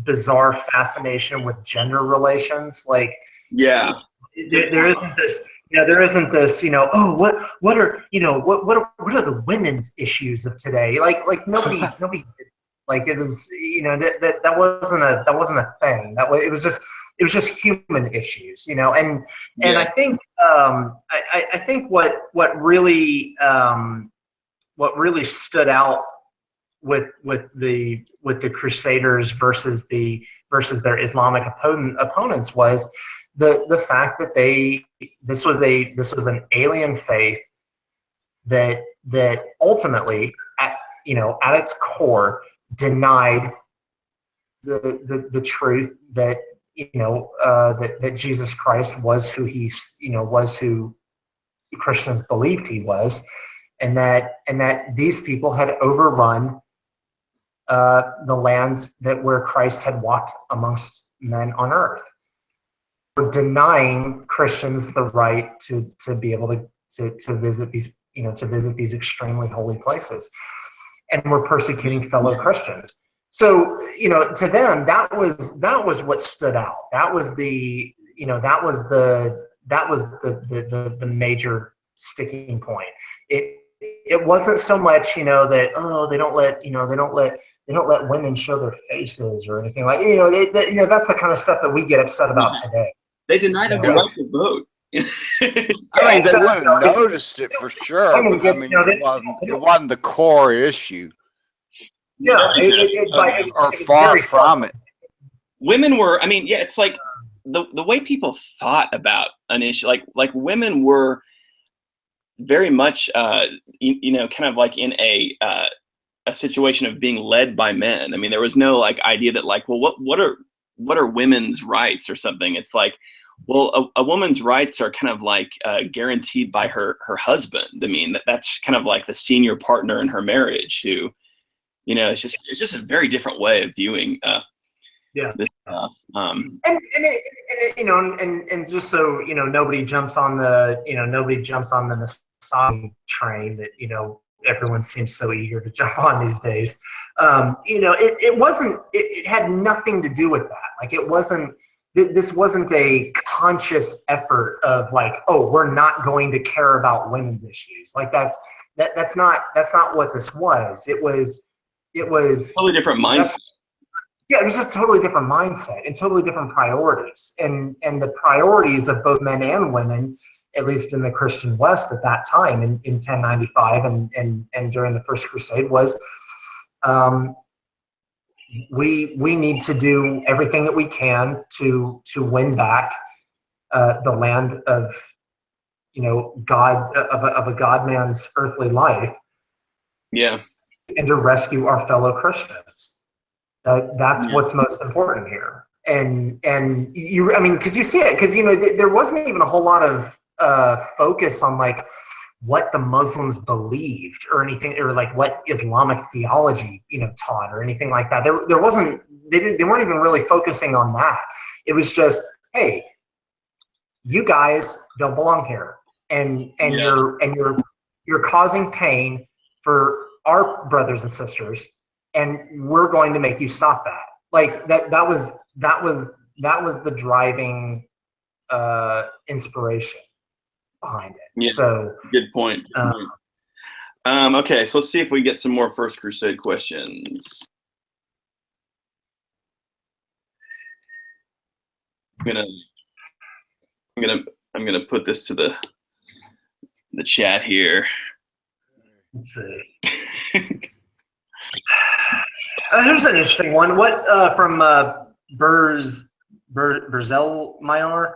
bizarre fascination with gender relations. Like, yeah, there isn't this. There isn't this. What are the women's issues of today? Like nobody. Like it was, that wasn't a thing. It was just human issues, and I think I think what really stood out with the Crusaders versus their Islamic opponents was the fact that this was an alien faith that ultimately at its core denied the truth that that Jesus Christ was who was who Christians believed he was, and that these people had overrun the land where Christ had walked amongst men on earth. For denying Christians the right to be able to visit these extremely holy places, and were persecuting fellow Christians. So, to them, that was what stood out. That was the major sticking point. It wasn't so much, that they don't let women show their faces or anything like, that's the kind of stuff that we get upset about today. They denied them the right to vote. I mean, they wouldn't have noticed it for sure. It wasn't the core issue. Yeah, or far from it. Women were. It's like the way people thought about an issue. Like women were very much, kind of like in a a situation of being led by men. I mean, there was no like idea that like, well, what are women's rights or something? It's like, well, a woman's rights are kind of like guaranteed by her husband. I mean, that's kind of like the senior partner in her marriage who, you know, it's just a very different way of viewing this stuff. And just so you know, nobody jumps on the misogyny train that everyone seems so eager to jump on these days. It had nothing to do with that. Like this wasn't a conscious effort of like, oh, we're not going to care about women's issues. Like that's not what this was. It was totally different mindset. Yeah, it was just a totally different mindset and totally different priorities. And the priorities of both men and women, at least in the Christian West at that time in 1095 and during the First Crusade, was we need to do everything that we can to win back the land of God, of a God man's earthly life. Yeah. And to rescue our fellow Christians. That's what's most important here. And because you see it, because there wasn't even a whole lot of focus on like what the Muslims believed or anything, or like what Islamic theology taught or anything like that. There wasn't. They weren't even really focusing on that. It was just, hey, you guys don't belong here, and you're causing pain for our brothers and sisters, and we're going to make you stop that. Like that was the driving inspiration behind it. Yeah, so good point. Okay, so let's see if we get some more First Crusade questions. I'm gonna put this to the chat here. Let's see. Here's an interesting one. What from Berzelmeyer?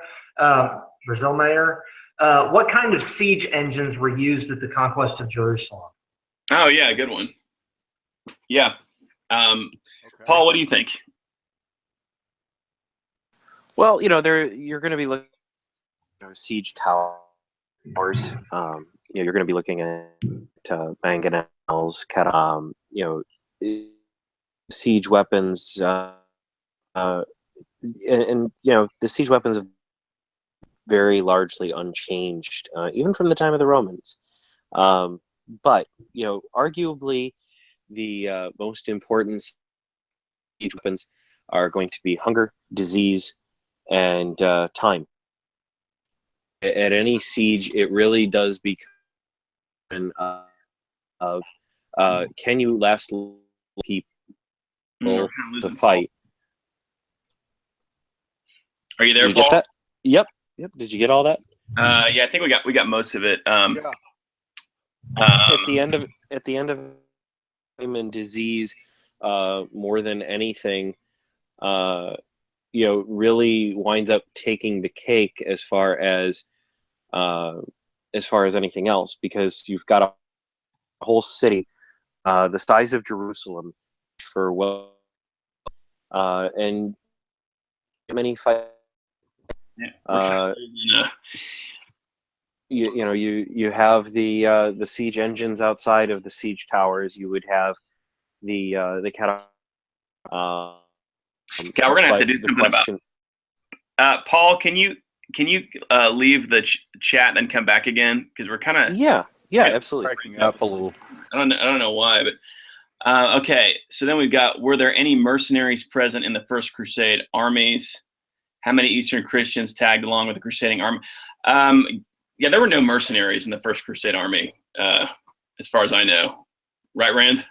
What kind of siege engines were used at the conquest of Jerusalem? Oh yeah, good one. Yeah, okay. Paul, what do you think? Well, you're going to be looking at siege towers. You're going to be looking at mangonels, siege weapons, and the siege weapons have very largely unchanged, even from the time of the Romans. But arguably, the most important siege weapons are going to be hunger, disease, and time. At any siege, it really does become can you last people to fight? Are you there, Did you Paul? get that? Yep. Did you get all that? Yeah, I think we got most of it. At the end of time and disease, more than anything, really winds up taking the cake as far as anything else, because you've got a whole city the size of Jerusalem for and many fights. You have the siege engines outside of the siege towers. You would have the yeah, we're gonna have to do something about. Paul, can you leave the chat and then come back again, because we're kind of yeah, absolutely breaking up a little. I don't know why, but okay. So then we've got: were there any mercenaries present in the First Crusade armies? How many Eastern Christians tagged along with the crusading army? Yeah, there were no mercenaries in the First Crusade army, as far as I know. Right, Rand?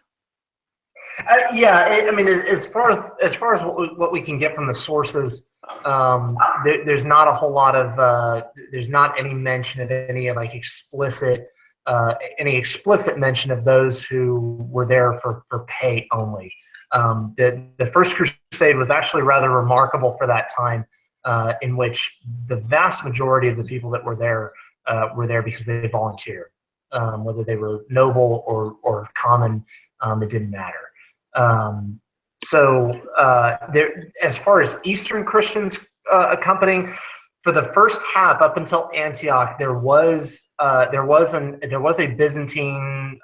Yeah, I mean, as far as what we can get from the sources, there's not a whole lot of there's not any mention of any like explicit mention of those who were there for pay only. The First Crusade was actually rather remarkable for that time, in which the vast majority of the people that were there because they volunteered, whether they were noble or common It didn't matter. There, as far as Eastern Christians accompanying, for the first half up until Antioch, there was a Byzantine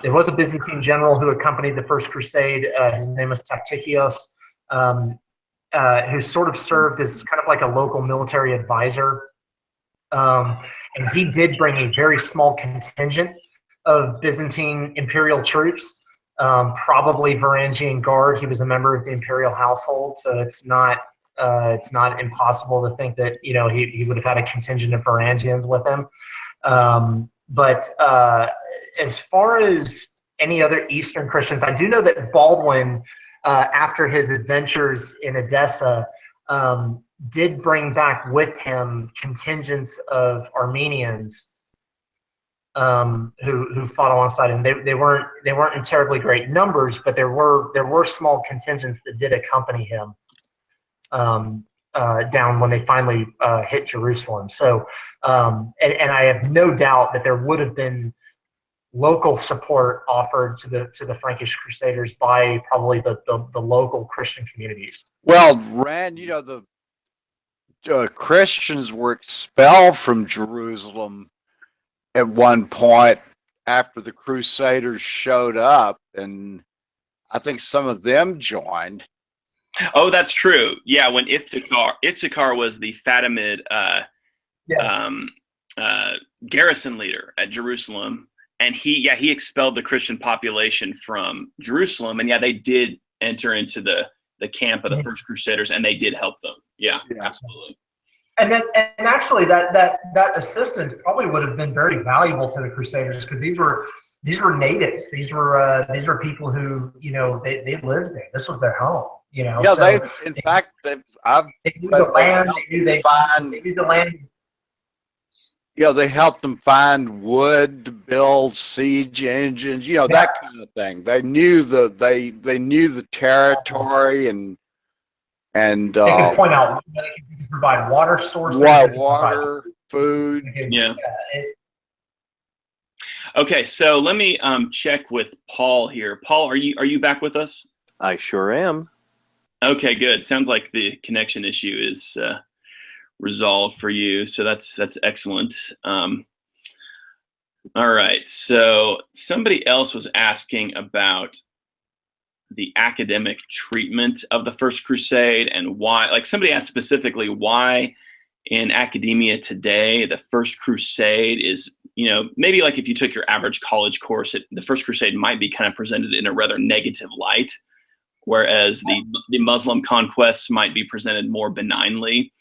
there was a Byzantine general who accompanied the First Crusade. His name was Tactikios, who sort of served as kind of like a local military advisor. And he did bring a very small contingent of Byzantine imperial troops, probably Varangian Guard. He was a member of the imperial household, so it's not impossible to think that he would have had a contingent of Varangians with him. But as far as any other Eastern Christians, I do know that Baldwin, after his adventures in Edessa, did bring back with him contingents of Armenians who fought alongside him. They weren't in terribly great numbers, but there were small contingents that did accompany him down when they finally hit Jerusalem. So, and I have no doubt that there would have been local support offered to the Frankish Crusaders by probably the local Christian communities. Well, Rand, the Christians were expelled from Jerusalem at one point after the Crusaders showed up, and I think some of them joined. Oh, that's true. Yeah, when Iftikhar was the Fatimid garrison leader at Jerusalem, and he expelled the Christian population from Jerusalem, and they did enter into the camp of the First Crusaders, and they did help them. Yeah. Absolutely. And actually that assistance probably would have been very valuable to the Crusaders, because these were natives. These were people who they lived there. This was their home. Yeah, so they knew the land. They knew the land. Yeah, they helped them find wood to build siege engines. That kind of thing. They knew they knew the territory and they could point out. They could provide water sources. Water, food. Okay, so let me check with Paul here. Paul, are you back with us? I sure am. Okay, good. Sounds like the connection issue is resolved for you, so that's excellent. All right, so somebody else was asking about the academic treatment of the First Crusade and why, like somebody asked specifically why in academia today the First Crusade is, maybe like if you took your average college course, the First Crusade might be kind of presented in a rather negative light, whereas the Muslim conquests might be presented more benignly.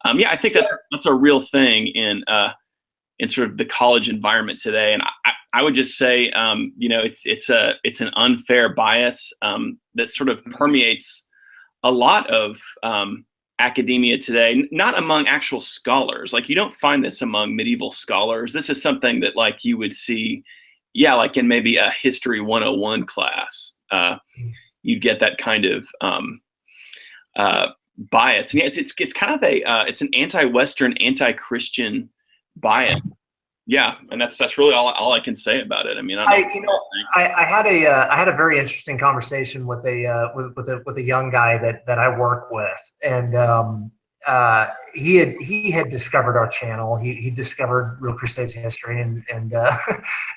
I think that's a real thing in sort of the college environment today, and I would just say it's an unfair bias that sort of permeates a lot of academia today, not among actual scholars. Like, you don't find this among medieval scholars. This is something that like you would see, like in maybe a History 101 class. You'd get that kind of bias. And it's kind of it's an anti-Western, anti-Christian bias. Yeah, and that's really all I can say about it. I mean, I had a very interesting conversation with a young guy that I work with, and he had discovered our channel. He discovered Real Crusades history, and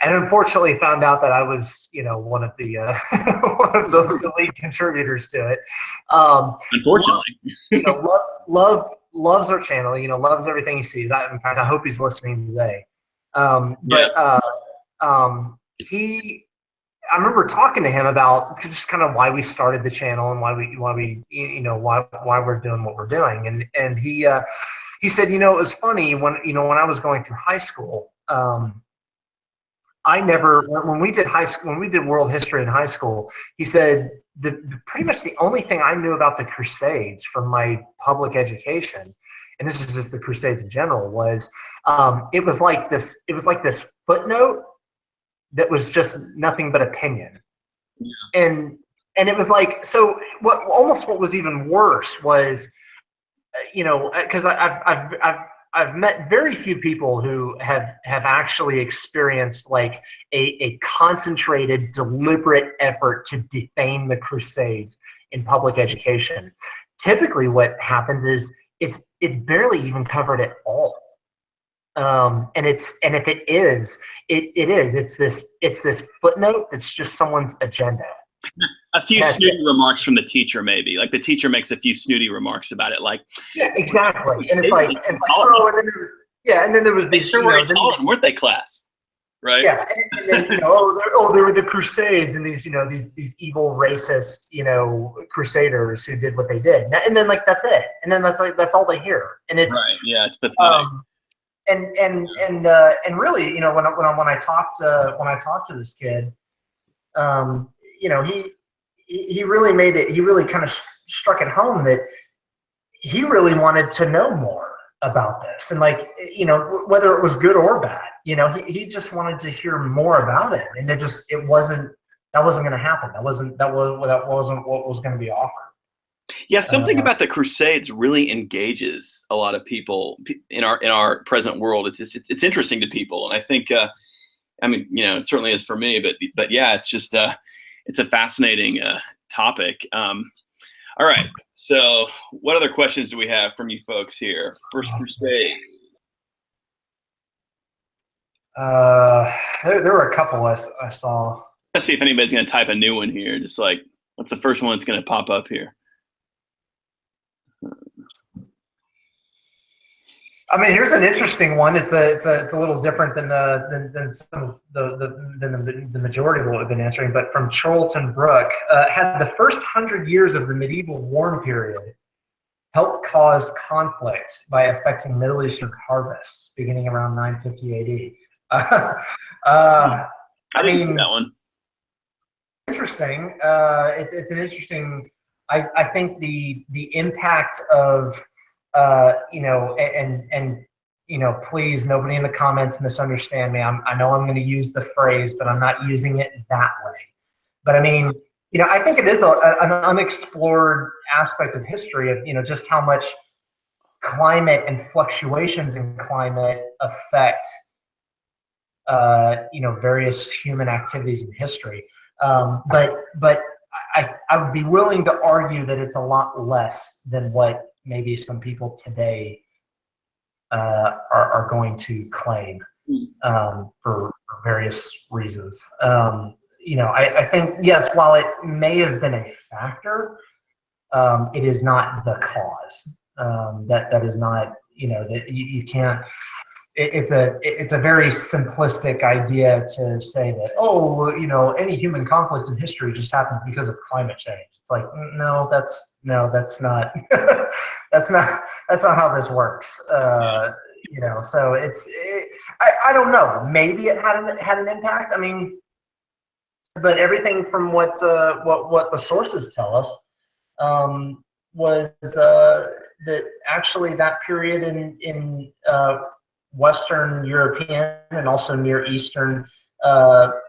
unfortunately found out that I was one of the one of the lead contributors to it. Unfortunately, loves our channel. Loves everything he sees. In fact, I hope he's listening today. I remember talking to him about just kind of why we started the channel and why we're doing what we're doing. And he said, it was funny when I was going through high school, when we did world history in high school, he said pretty much the only thing I knew about the Crusades from my public education, and this is just the Crusades in general, was it was like this footnote that was just nothing but opinion. Yeah. And it was like, so what was even worse was, because I've met very few people who have actually experienced like a concentrated, deliberate effort to defame the Crusades in public education. Typically, what happens is it's barely even covered at all. And if it is, it's this footnote that's just someone's agenda. A few snooty remarks from the teacher, maybe. Like the teacher makes a few snooty remarks about it, like yeah, exactly. And it's like oh, and then there was and then there was they these, sure were tolerant, weren't they, class? Right? Yeah, and then they were the Crusades and these these evil racist Crusaders who did what they did, and then like that's it, and then that's all they hear, and it's right. Yeah, it's pathetic. And really, when I talked to this kid, he really made it. He really kind of struck it home that he really wanted to know more about this, and whether it was good or bad, he just wanted to hear more about it, and it wasn't going to happen. That wasn't what was going to be offered. Yeah, something about the Crusades really engages a lot of people in our present world. It's interesting to people, and I think it certainly is for me. But yeah, it's just it's a fascinating topic. All right, so what other questions do we have from you folks here? First Crusade. There were a couple I saw. Let's see if anybody's going to type a new one here. Just like, what's the first one that's going to pop up here? I mean, here's an interesting one. It's a little different than some of the majority of what we've been answering. But from Charlton Brook, had the first 100 years of the medieval warm period helped cause conflict by affecting Middle Eastern harvests beginning around 950 AD? I didn't see that one. Interesting. It's an interesting. I think the impact of please, nobody in the comments misunderstand me. I know I'm going to use the phrase, but I'm not using it that way. But I mean, I think it is an unexplored aspect of history of just how much climate and fluctuations in climate affect various human activities in history. But I would be willing to argue that it's a lot less than what maybe some people today are going to claim for various reasons. I think, yes, while it may have been a factor, it is not the cause. That is not, that you can't. It's a very simplistic idea to say that any human conflict in history just happens because of climate change. It's like no, that's not that's not how this works. So I don't know. Maybe it had an impact. I mean, but everything from what the sources tell us was that actually that period in Western European and also Near Eastern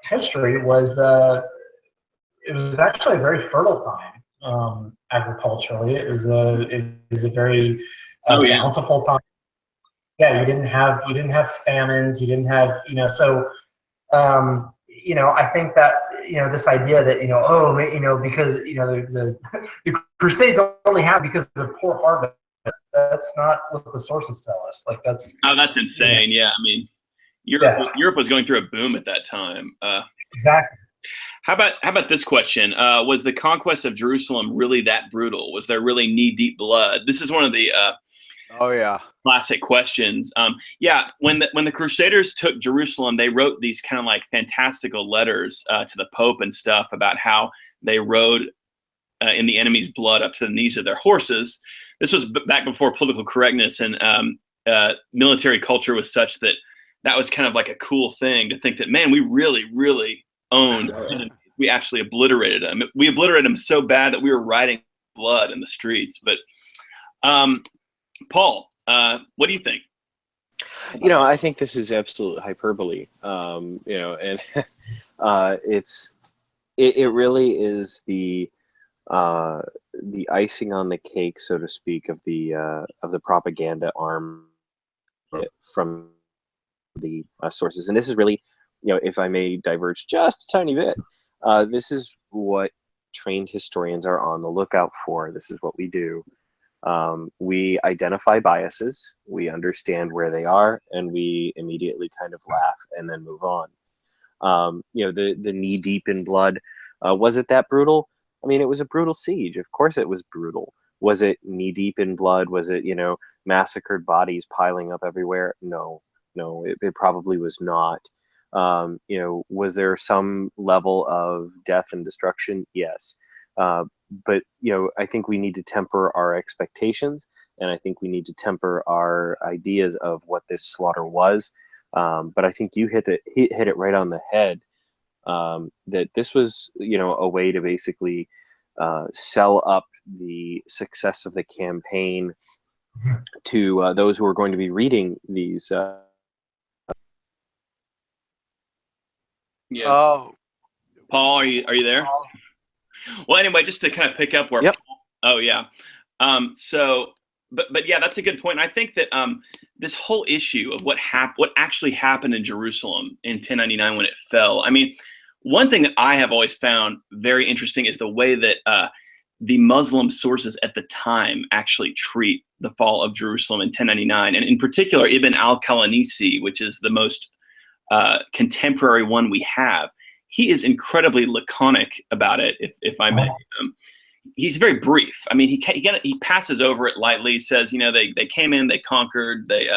history was actually a very fertile time agriculturally. It was a very bountiful time. Yeah, you didn't have famines. You didn't have so. I think that this idea that because the Crusades only happened because of poor harvest. That's not what the sources tell us. Like that's insane. Yeah, I mean, Europe was going through a boom at that time. Exactly. How about this question? Was the conquest of Jerusalem really that brutal? Was there really knee-deep blood? This is one of the classic questions. When the Crusaders took Jerusalem, they wrote these kind of like fantastical letters to the Pope and stuff about how they rode in the enemy's blood up to the knees of their horses. This was back before political correctness and military culture was such that was kind of like a cool thing to think that, man, we really, really owned our enemies. We actually obliterated them. We obliterated them so bad that we were riding blood in the streets. But Paul, what do you think? I think this is absolute hyperbole. And it really is the icing on the cake, so to speak, of the propaganda arm from the sources. And this is really, if I may diverge just a tiny bit, this is what trained historians are on the lookout for. This is what we do. We identify biases, we understand where they are, and we immediately kind of laugh and then move on. The knee deep in blood, was it that brutal? I mean, it was a brutal siege. Of course it was brutal. Was it knee deep in blood? Was it, massacred bodies piling up everywhere? No, it probably was not. Was there some level of death and destruction? Yes. But I think we need to temper our expectations, and I think we need to temper our ideas of what this slaughter was. But I think you hit it right on the head, that this was, a way to basically sell up the success of the campaign to those who are going to be reading these. Yeah. Oh, Paul, are you there? Well, anyway, just to kind of pick up where. Yep. Oh yeah. But yeah, that's a good point. And I think that this whole issue of what actually happened in Jerusalem in 1099 when it fell. I mean, one thing that I have always found very interesting is the way that the Muslim sources at the time actually treat the fall of Jerusalem in 1099, and in particular Ibn al-Qalanisi, which is the most contemporary one we have. He is incredibly laconic about it, if I may. He's very brief. I mean, he passes over it lightly. He says, they came in, they conquered, they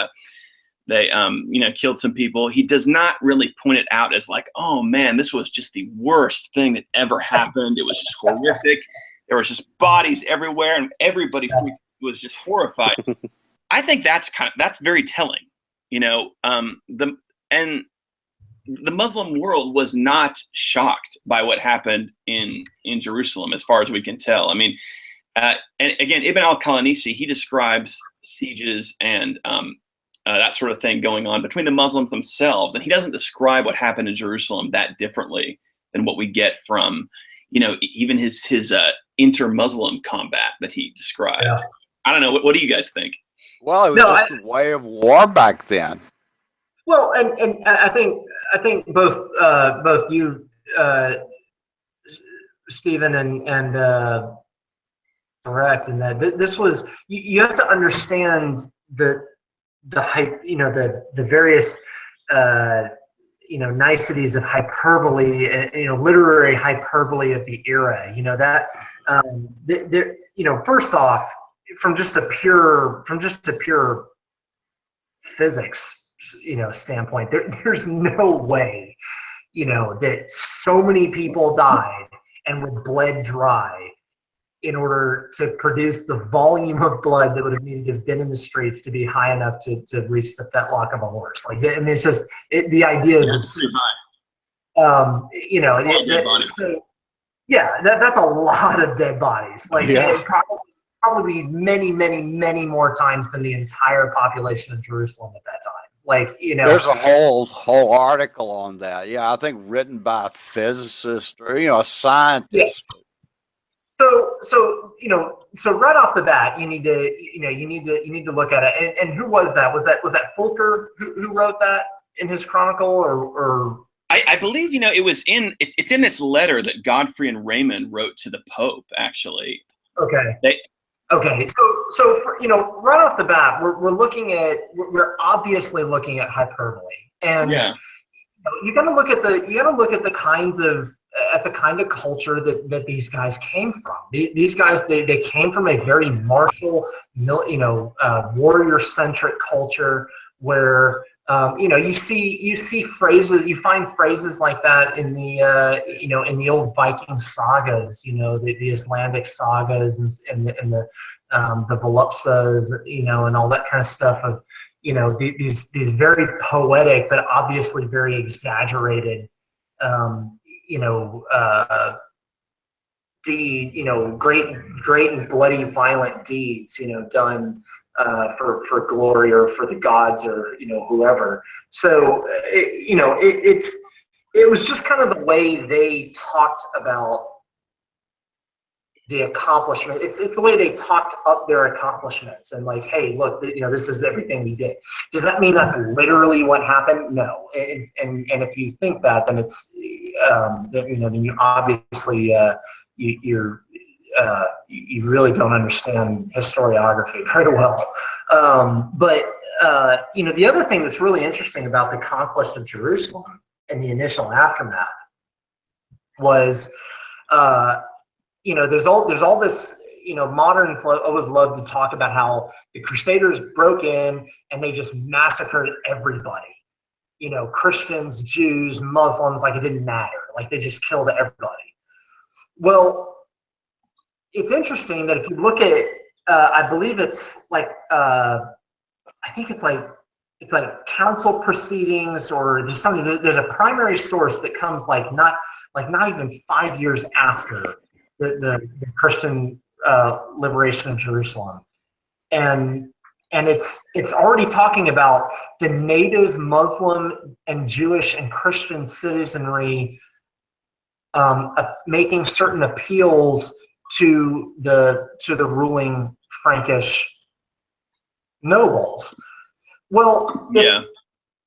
killed some people. He does not really point it out as like, oh man, this was just the worst thing that ever happened. It was just horrific. There was just bodies everywhere, and everybody was just horrified. I think that's very telling. The Muslim world was not shocked by what happened in Jerusalem, as far as we can tell. I mean, and again, Ibn al-Qalanisi, he describes sieges and that sort of thing going on between the Muslims themselves, and he doesn't describe what happened in Jerusalem that differently than what we get from, even his inter-Muslim combat that he describes. Yeah. I don't know. What do you guys think? Well, it was just a way of war back then. Well, and I think both you, Stephen, and correct in that this was, you have to understand the hype, the various niceties of hyperbole, literary hyperbole of the era. First off, from just a pure physics standpoint, there's no way that so many people died and were bled dry in order to produce the volume of blood that would have needed to have been in the streets to be high enough to reach the fetlock of a horse. Like, I mean, it's just the idea is it's pretty high. That's a lot of dead bodies. Like, yeah. Probably many, many, many more times than the entire population of Jerusalem at that time. Like, there's a whole article on that. Yeah, I think written by a physicist or a scientist. Yeah. So right off the bat, you need to look at it. And who was that? Was that Fulker who wrote that in his chronicle, or? I believe it was it's in this letter that Godfrey and Raymond wrote to the Pope, actually. Okay. Okay, so for, right off the bat, we're obviously looking at hyperbole, and you got to look at the kind of culture that these guys came from. These guys they came from a very martial, warrior centric culture where you find phrases like that in the old Viking sagas, the Icelandic sagas and the Voluptas, and all that kind of stuff of, these very poetic but obviously very exaggerated, great and bloody violent deeds, done for glory or for the gods or whoever. So it was just kind of the way they talked about the accomplishment. It's the way they talked up their accomplishments and like, hey, look, this is everything we did. Does that mean that's literally what happened? No. And if you think that, then it's then you obviously you really don't understand historiography very well. But the other thing that's really interesting about the conquest of Jerusalem and the initial aftermath was, there's all this, moderns always love to talk about how the Crusaders broke in and they just massacred everybody. Christians, Jews, Muslims, like it didn't matter. Like they just killed everybody. Well, it's interesting that if you look at it, I believe it's like, I think it's like council proceedings, or there's something. There's a primary source that comes not even 5 years after the Christian liberation of Jerusalem, and it's already talking about the native Muslim and Jewish and Christian citizenry making certain appeals to the ruling Frankish nobles. Well, if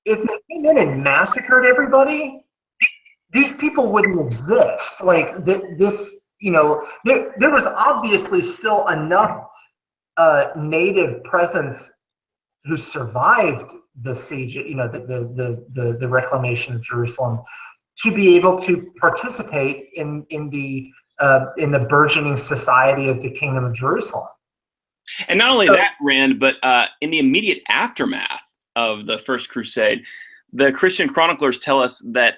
they came in and massacred everybody, these people wouldn't exist. Like this, there was obviously still enough native presence who survived the siege, the reclamation of Jerusalem, to be able to participate in the burgeoning society of the Kingdom of Jerusalem. And not only that, Rand, but in the immediate aftermath of the First Crusade, the Christian chroniclers tell us that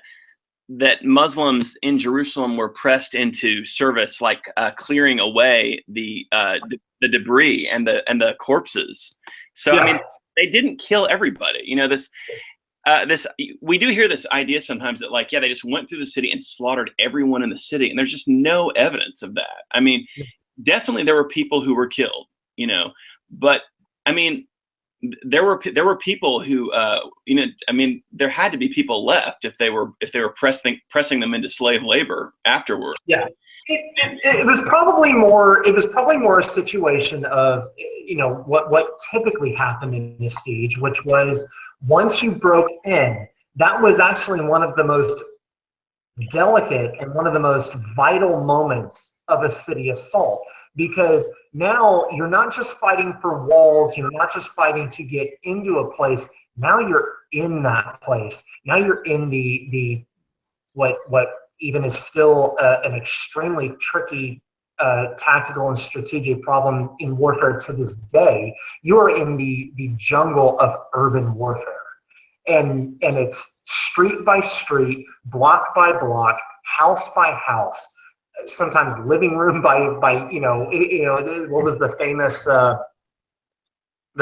Muslims in Jerusalem were pressed into service, like clearing away the debris and the corpses. So I mean, they didn't kill everybody. This we do hear this idea sometimes that they just went through the city and slaughtered everyone in the city, and there's just no evidence of that. I mean, definitely there were people who were killed, but I mean, there were people who I mean, there had to be people left if they were pressing them into slave labor afterward. Yeah. It was probably more a situation of what typically happened in a siege, which was, once you broke in, that was actually one of the most delicate and one of the most vital moments of a city assault, because now you're not just fighting for walls, you're not just fighting to get into a place, now you're in that place. Now you're in the what even is still an extremely tricky tactical and strategic problem in warfare to this day. You are in the jungle of urban warfare, and it's street by street, block by block, house by house, sometimes living room by what was the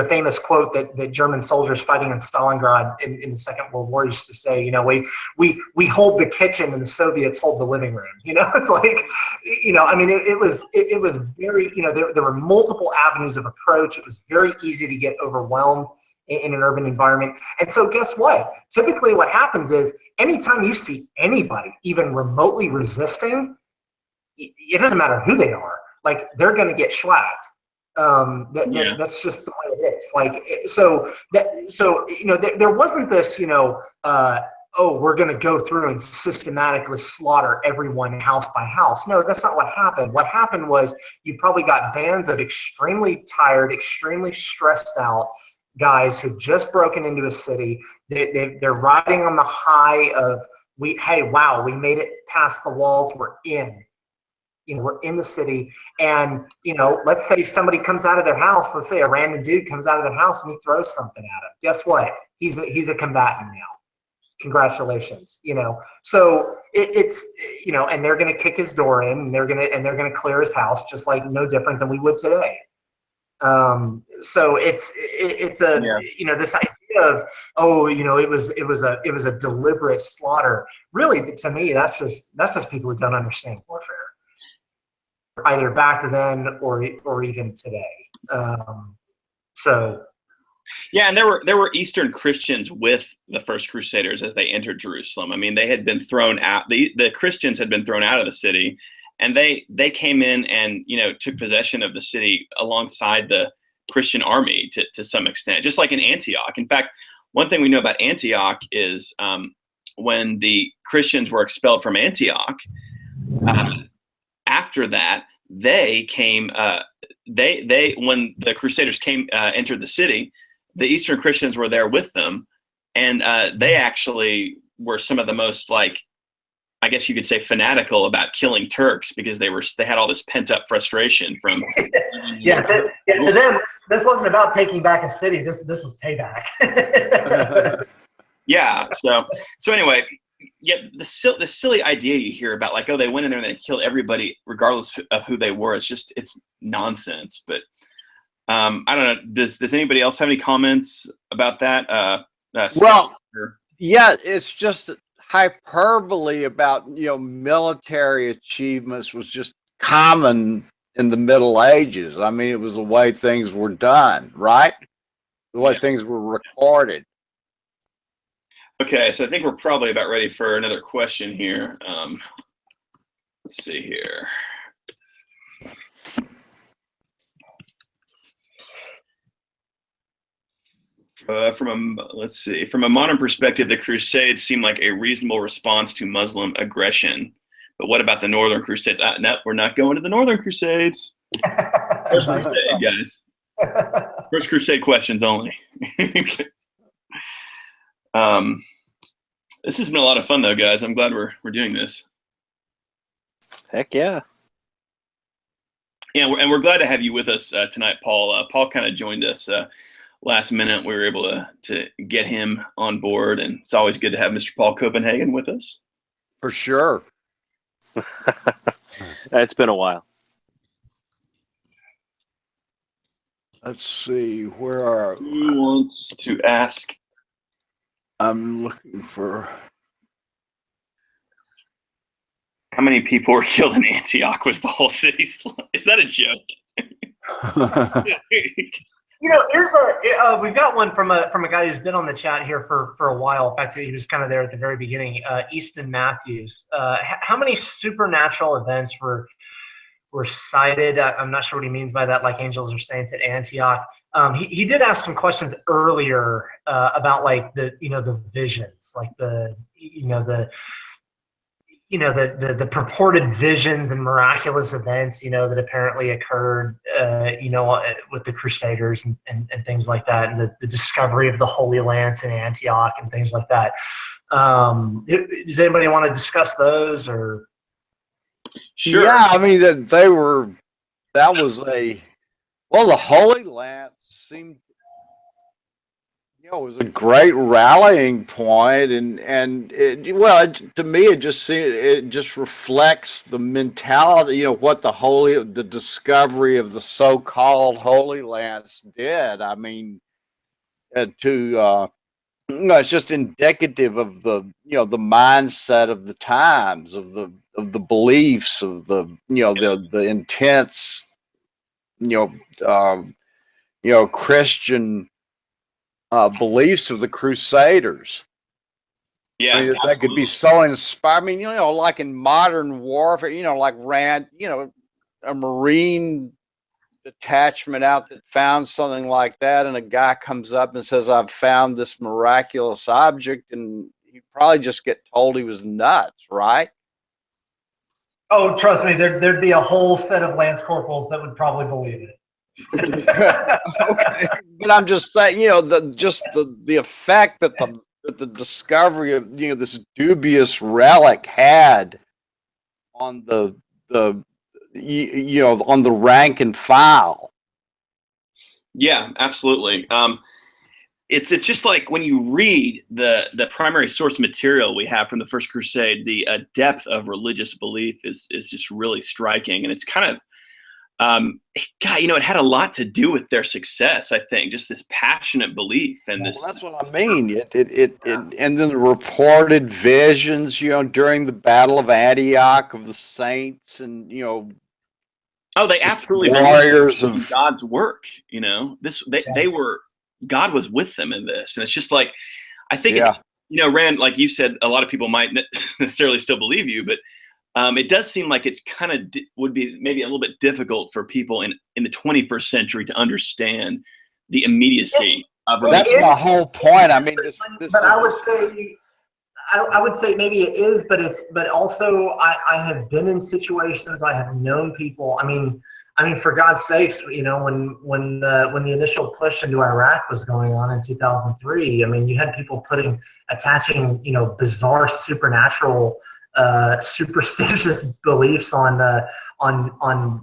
famous quote that German soldiers fighting in Stalingrad in the Second World War used to say, we hold the kitchen and the Soviets hold the living room. It's like, I mean, it was very, there were multiple avenues of approach. It was very easy to get overwhelmed in an urban environment. And so guess what? Typically what happens is, anytime you see anybody even remotely resisting, it doesn't matter who they are, they're going to get shellacked. That's just the way it is. There wasn't this, we're going to go through and systematically slaughter everyone house by house. No, that's not what happened. What happened was, you probably got bands of extremely tired, extremely stressed out guys who've just broken into a city. They're riding on the high of, hey, wow, we made it past the walls, we're in. We're in the city, and let's say somebody comes out of their house. Let's say a random dude comes out of their house and he throws something at him. Guess what? He's a combatant now. Congratulations. So it's and they're gonna kick his door in, and they're gonna clear his house, just like no different than we would today. So it's this idea of, it was a deliberate slaughter. Really, to me, that's just people who don't understand warfare, either back then or even today. Yeah, and there were Eastern Christians with the First Crusaders as they entered Jerusalem. I mean, they had been thrown out. The Christians had been thrown out of the city, and they came in and took possession of the city alongside the Christian army to some extent, just like in Antioch. In fact, one thing we know about Antioch is when the Christians were expelled from Antioch, after that they came. They when the Crusaders entered the city, the Eastern Christians were there with them, and they actually were some of the most, like, I guess you could say, fanatical about killing Turks, because they had all this pent up frustration from. To them, this wasn't about taking back a city. This was payback. Yeah. So anyway, the silly idea you hear about, like, oh, they went in there and they killed everybody regardless of who they were. It's nonsense. But I don't know. Does anybody else have any comments about that? Yeah, it's just hyperbole about military achievements was just common in the Middle Ages. I mean, it was the way things were done, right? The way things were recorded. Okay, so I think we're probably about ready for another question here. Let's see here. From a modern perspective, the Crusades seem like a reasonable response to Muslim aggression. But what about the Northern Crusades? No, we're not going to the Northern Crusades. First Crusade, guys. First Crusade questions only. This has been a lot of fun, though, guys. I'm glad we're doing this. Heck yeah. Yeah, and we're glad to have you with us tonight, Paul. Paul kind of joined us last minute. We were able to get him on board, and it's always good to have Mr. Paul Copenhagen with us. For sure. It's been a while. Let's see, who wants to ask? I'm looking for. How many people were killed in Antioch? Was the whole city? Is that a joke? Here's we've got one from a guy who's been on the chat here for a while. In fact, he was kind of there at the very beginning. Easton Matthews. How many supernatural events were cited? I'm not sure what he means by that, like angels or saints at Antioch. He did ask some questions earlier about, like, the visions, like the purported visions and miraculous events, that apparently occurred, with the Crusaders and things like that, and the discovery of the Holy Lance in Antioch and things like that. Does anybody want to discuss those, or? Sure. Yeah, I mean, the Holy Lance seemed, it was a great rallying point, and to me, it just reflects the mentality, what the discovery of the so-called Holy Lance did. I mean, it's just indicative of the mindset of the times, of the beliefs, of the intense, Christian beliefs of the Crusaders. Yeah, I mean, that could be so inspiring. I mean, like in modern warfare, like a Marine detachment out that found something like that, and a guy comes up and says, "I've found this miraculous object," and he'd probably just get told he was nuts, right? Oh, trust me, there'd be a whole set of lance corporals that would probably believe it. Okay, but I'm just saying, the effect that the discovery of this dubious relic had on the on the rank and file. Yeah, absolutely. It's just like when you read the primary source material we have from the First Crusade, the depth of religious belief is just really striking, and it's kind of God, it had a lot to do with their success. I think just this passionate belief and this. Well, that's what I mean. It and then the reported visions, during the Battle of Antioch of the saints, and oh, they absolutely warriors of God's work. They were, God was with them in this, and it's just like, I think it's, Rand, like you said, a lot of people might necessarily still believe you, but it does seem like it's kind of would be maybe a little bit difficult for people in the 21st century to understand the immediacy of That's my whole point. I mean, this but is I would say, I would say maybe it is, but also I have been in situations, I have known people. I mean, for God's sakes, you know, when the initial push into Iraq was going on in 2003, I mean, you had people attaching, you know, bizarre supernatural, superstitious beliefs on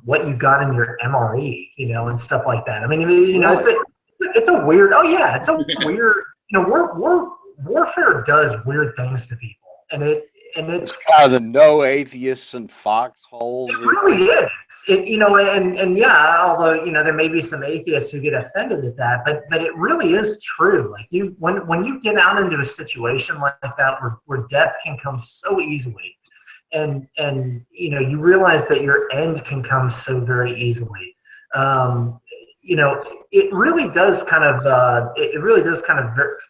what you got in your MRE, you know, and stuff like that. I mean, you know, it's a weird. Oh yeah, it's a weird. You know, warfare does weird things to people, and it's kind of the no atheists and foxholes. It really is. You know, and yeah, although, you know, there may be some atheists who get offended at that, but it really is true. Like when you get out into a situation like that where death can come so easily, and you know, you realize that your end can come so very easily. You know, it really does kind of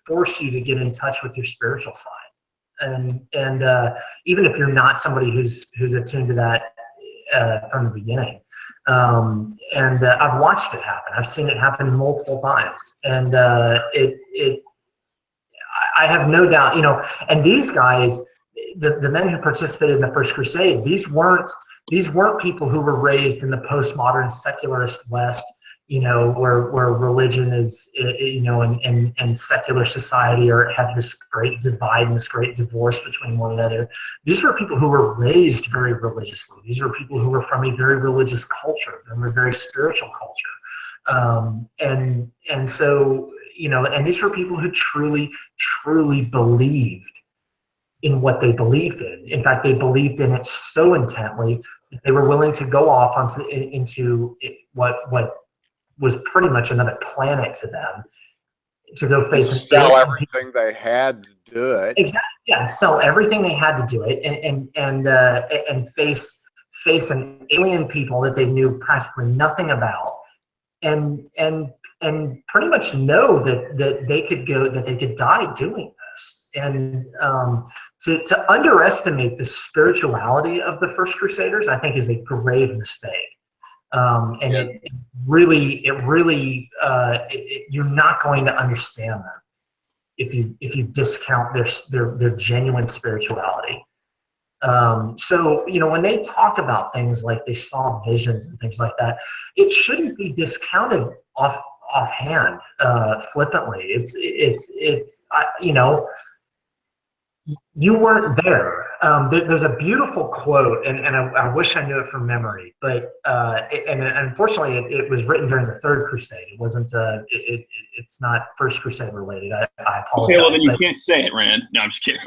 force you to get in touch with your spiritual side, and even if you're not somebody who's attuned to that from the beginning. I've watched it happen. I've seen it happen multiple times, and I have no doubt. You know, and these guys, the men who participated in the First Crusade, these weren't people who were raised in the postmodern secularist West, you know, where religion is, you know, and secular society have this great divide and this great divorce between one another. These were people who were raised very religiously. These were people who were from a very religious culture, from a very spiritual culture. And so, you know, and these were people who truly believed in what they believed in. In fact, they believed in it so intently that they were willing to go off into what was pretty much another planet to them, to go face and sell everything they had to do it. Exactly. Yeah, sell everything they had to do it, and face an alien people that they knew practically nothing about, and pretty much know that they could die doing this. And to underestimate the spirituality of the First Crusaders, I think, is a grave mistake. It really, you're not going to understand them if you discount their genuine spirituality. So, you know, when they talk about things like they saw visions and things like that, it shouldn't be discounted offhand, flippantly. It's you know, you weren't there. There's a beautiful quote, and I wish I knew it from memory, but and unfortunately it was written during the Third Crusade. It wasn't. It's not First Crusade related. I apologize. Okay, well then you can't say it, Rand. No, I'm just kidding.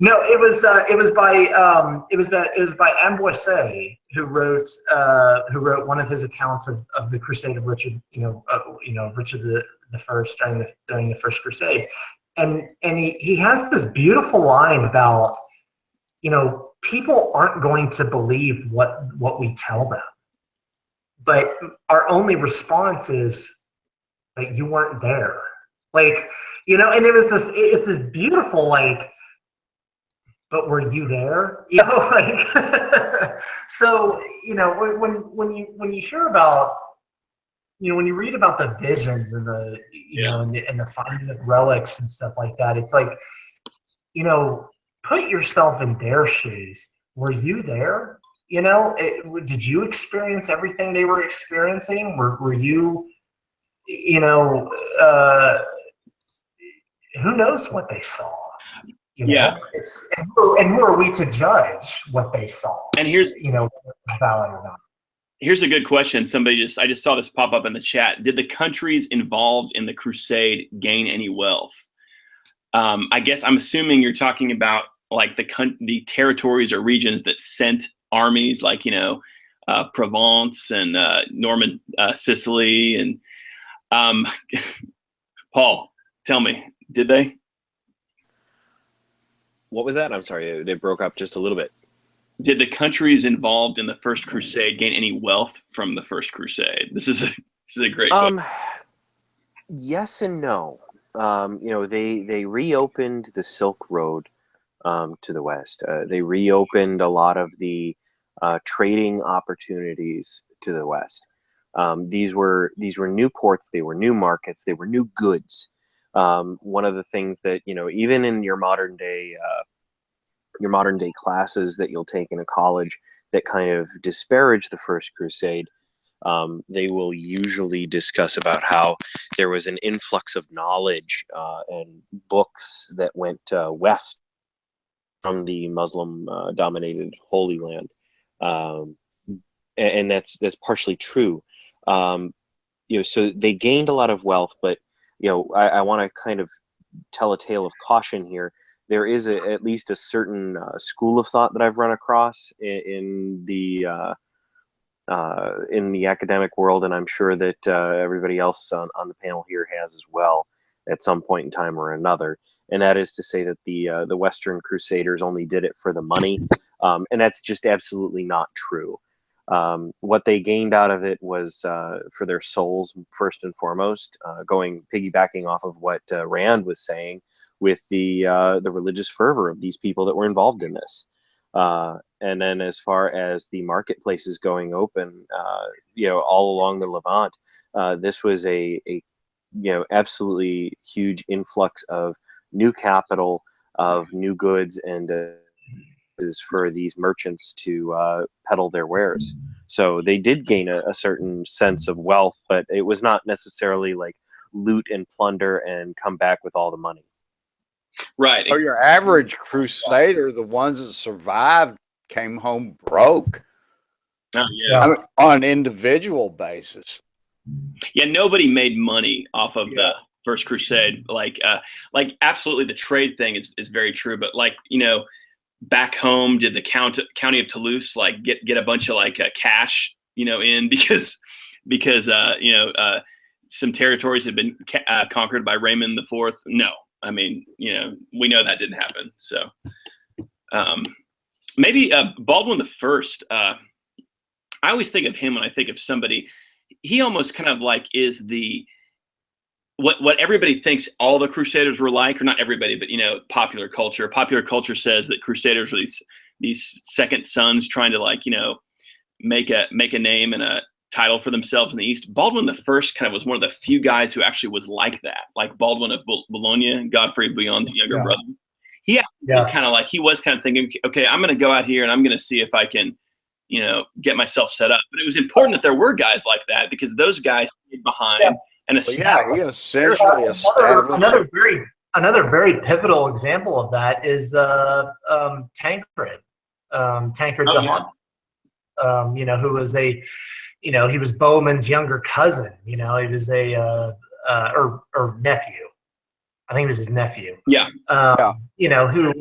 No, it was by Amboise, who wrote one of his accounts of the Crusade of Richard. Richard the First during the First Crusade. And he has this beautiful line about, you know, people aren't going to believe what we tell them, but our only response is that you weren't there. Like, you know, and it's this beautiful, like, but were you there? You know, like, so, you know, when you hear about, you know, when you read about the visions and the, you know, and the finding of relics and stuff like that, it's like, you know, put yourself in their shoes. Were you there? You know, did you experience everything they were experiencing? Were you, you know, who knows what they saw? You know, yeah. And who are we to judge what they saw? And here's, you know, valid or not. Here's a good question. I just saw this pop up in the chat. Did the countries involved in the Crusade gain any wealth? I guess I'm assuming you're talking about like the territories or regions that sent armies, like, you know, Provence and Norman Sicily, and Paul, tell me, did they? What was that? I'm sorry, it broke up just a little bit. Did the countries involved in the First Crusade gain any wealth from the First Crusade? This is a great question. Yes and no. You know, they reopened the Silk Road to the west. They reopened a lot of the trading opportunities to the west. These were new ports, they were new markets, they were new goods. One of the things that, you know, even in your modern day classes that you'll take in a college that kind of disparage the First Crusade, they will usually discuss about how there was an influx of knowledge and books that went west from the Muslim dominated Holy Land. And that's partially true. You know, so they gained a lot of wealth, but, you know, I want to kind of tell a tale of caution here. There is at least a certain school of thought that I've run across in the academic world, and I'm sure that everybody else on the panel here has as well at some point in time or another. And that is to say that the Western Crusaders only did it for the money, and that's just absolutely not true. What they gained out of it was for their souls first and foremost. Piggybacking off of what Rand was saying with the religious fervor of these people that were involved in this. And then as far as the marketplaces going open, you know, all along the Levant, this was a you know, absolutely huge influx of new capital, of new goods, and is for these merchants to peddle their wares. So they did gain a certain sense of wealth, but it was not necessarily like loot and plunder and come back with all the money. Right. So your average crusader, the ones that survived, came home broke. Oh, yeah. I mean, on an individual basis. Yeah, nobody made money off of the First Crusade. Like absolutely, the trade thing is very true. But like, you know, back home, did the county of Toulouse like get a bunch of like cash, you know, in because you know, some territories had been conquered by Raymond IV? No, I mean, you know, we know that didn't happen. So maybe Baldwin the First. I always think of him when I think of somebody. He almost kind of like is the what everybody thinks all the Crusaders were like, or not everybody, but, you know, popular culture. Popular culture says that Crusaders were these second sons trying to, like, you know, make a name and a title for themselves in the East. Baldwin the First kind of was one of the few guys who actually was like that, like Baldwin of Bologna, Godfrey of Bouillon's younger brother. He kind of like, he was kind of thinking, okay, I'm going to go out here and I'm going to see if I can, you know, get myself set up. But it was important that there were guys like that, because those guys stayed behind and he essentially established. Another very pivotal example of that is Tancred. Tancred the Hunt. You know, who was he was Bowman's younger cousin. You know, he was or nephew. I think it was his nephew. Yeah. You know, who,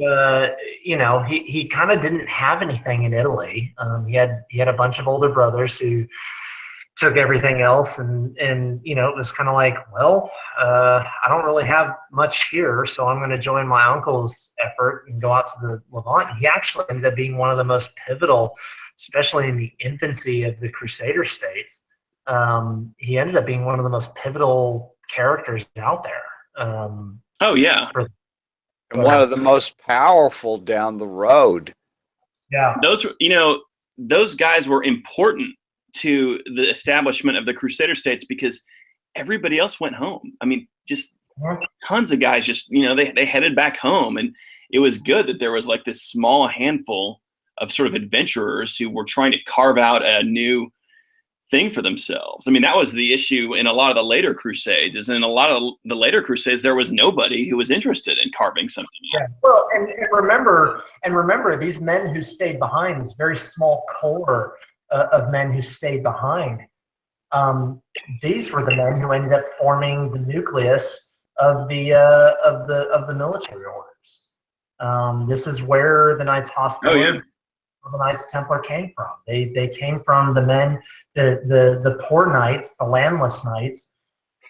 you know, he kind of didn't have anything in Italy. He had a bunch of older brothers who took everything else, and you know, it was kind of like, well, I don't really have much here, so I'm going to join my uncle's effort and go out to the Levant. He actually ended up being one of the most pivotal, especially in the infancy of the Crusader states. He ended up being one of the most pivotal characters out there. Oh yeah, and one of the most powerful down the road. Yeah, those guys were important to the establishment of the Crusader states, because everybody else went home. I mean, just tons of guys just, you know, they headed back home, and it was good that there was like this small handful of sort of adventurers who were trying to carve out a new thing for themselves. I mean, that was the issue in a lot of the later Crusades. Is in a lot of the later Crusades, there was nobody who was interested in carving something out. Yeah. Well, and remember, these men who stayed behind, this very small core of men who stayed behind, these were the men who ended up forming the nucleus of the military orders. This is where the Knights Hospitallers, the Knights Templar came from. They came from the men, the poor knights, the landless knights,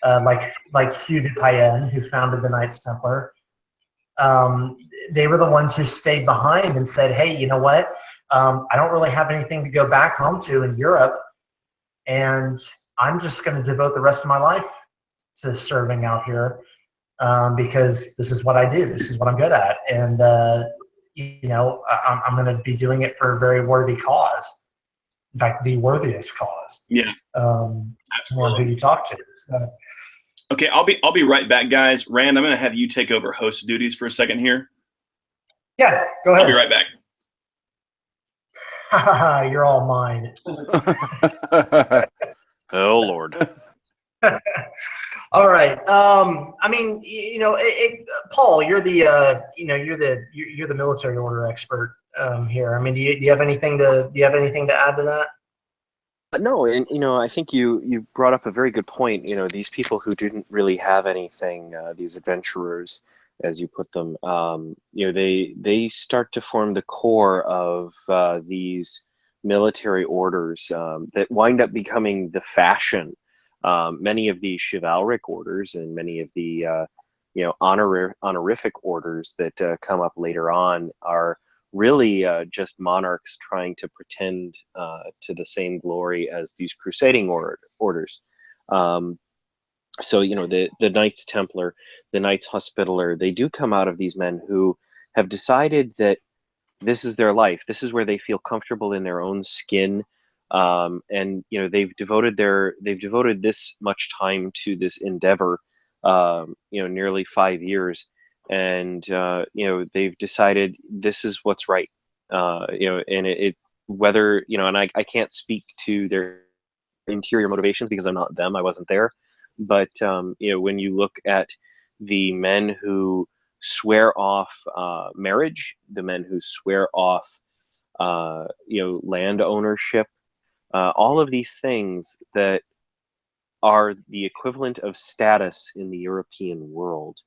like Hugh de Payenne, who founded the Knights Templar. They were the ones who stayed behind and said, hey, you know what? I don't really have anything to go back home to in Europe, and I'm just going to devote the rest of my life to serving out here, because this is what I do. This is what I'm good at. And I'm going to be doing it for a very worthy cause. In fact, the worthiest cause. Yeah. Who you talk to. So. Okay, I'll be right back, guys. Rand, I'm going to have you take over host duties for a second here. Yeah, go ahead. I'll be right back. You're all mine. Oh Lord. All right. Paul, you're the you're the military order expert here. I mean, do you have anything to add to that? No, and I think you brought up a very good point. These people who didn't really have anything, these adventurers, as you put them, they start to form the core of these military orders that wind up becoming the fashion. Many of the chivalric orders and many of the honorific orders that come up later on are really just monarchs trying to pretend to the same glory as these crusading orders. So the Knights Templar, the Knights Hospitaller, they do come out of these men who have decided that this is their life. This is where they feel comfortable in their own skin. And they've devoted this much time to this endeavor, nearly 5 years, and they've decided this is what's right. And it whether and I can't speak to their interior motivations because I'm not them. I wasn't there, but when you look at the men who swear off marriage, the men who swear off land ownership, all of these things that are the equivalent of status in the European world.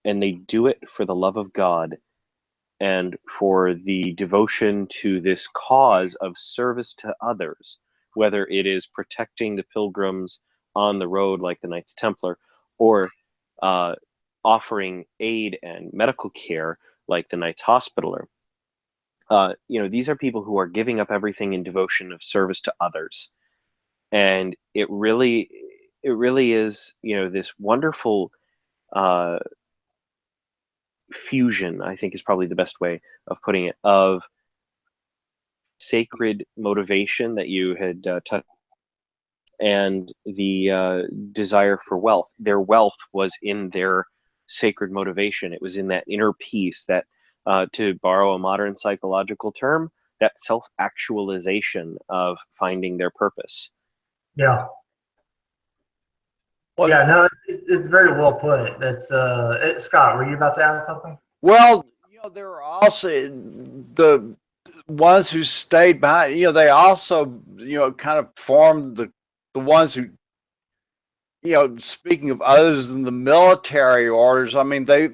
And they do it for the love of God and for the devotion to this cause of service to others, whether it is protecting the pilgrims on the road like the Knights Templar, or offering aid and medical care like the Knights Hospitaller. These are people who are giving up everything in devotion of service to others. And it really is, this wonderful fusion, I think is probably the best way of putting it, of sacred motivation that you had touched, and the desire for wealth. Their wealth was in their sacred motivation. It was in that inner peace, that, to borrow a modern psychological term, that self-actualization of finding their purpose. Yeah. Yeah, no, it's very well put. That's Scott, were you about to add something? Well, there are also the ones who stayed behind. They also, kind of formed the ones who, speaking of others than the military orders. I mean, they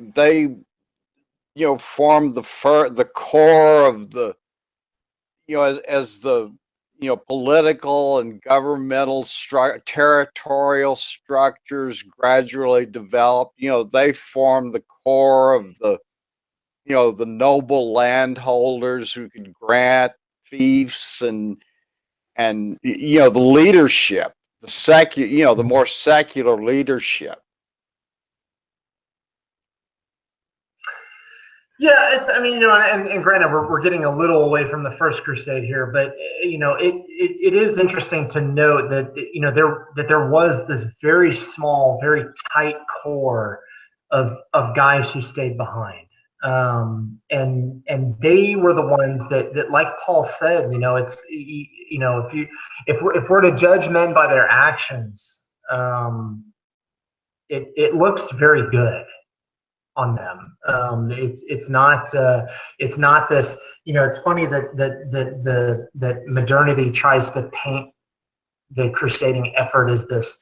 formed the core of the, as the political and governmental territorial structures gradually developed. They formed the core of the, the noble landholders who could grant fiefs and the leadership, the more secular leadership. Yeah, and granted, we're getting a little away from the First Crusade here, but it is interesting to note that there was this very small, very tight core of guys who stayed behind, and they were the ones that, like Paul said, if we're to judge men by their actions, it looks very good on them. It's not this. It's funny that modernity tries to paint the crusading effort as this,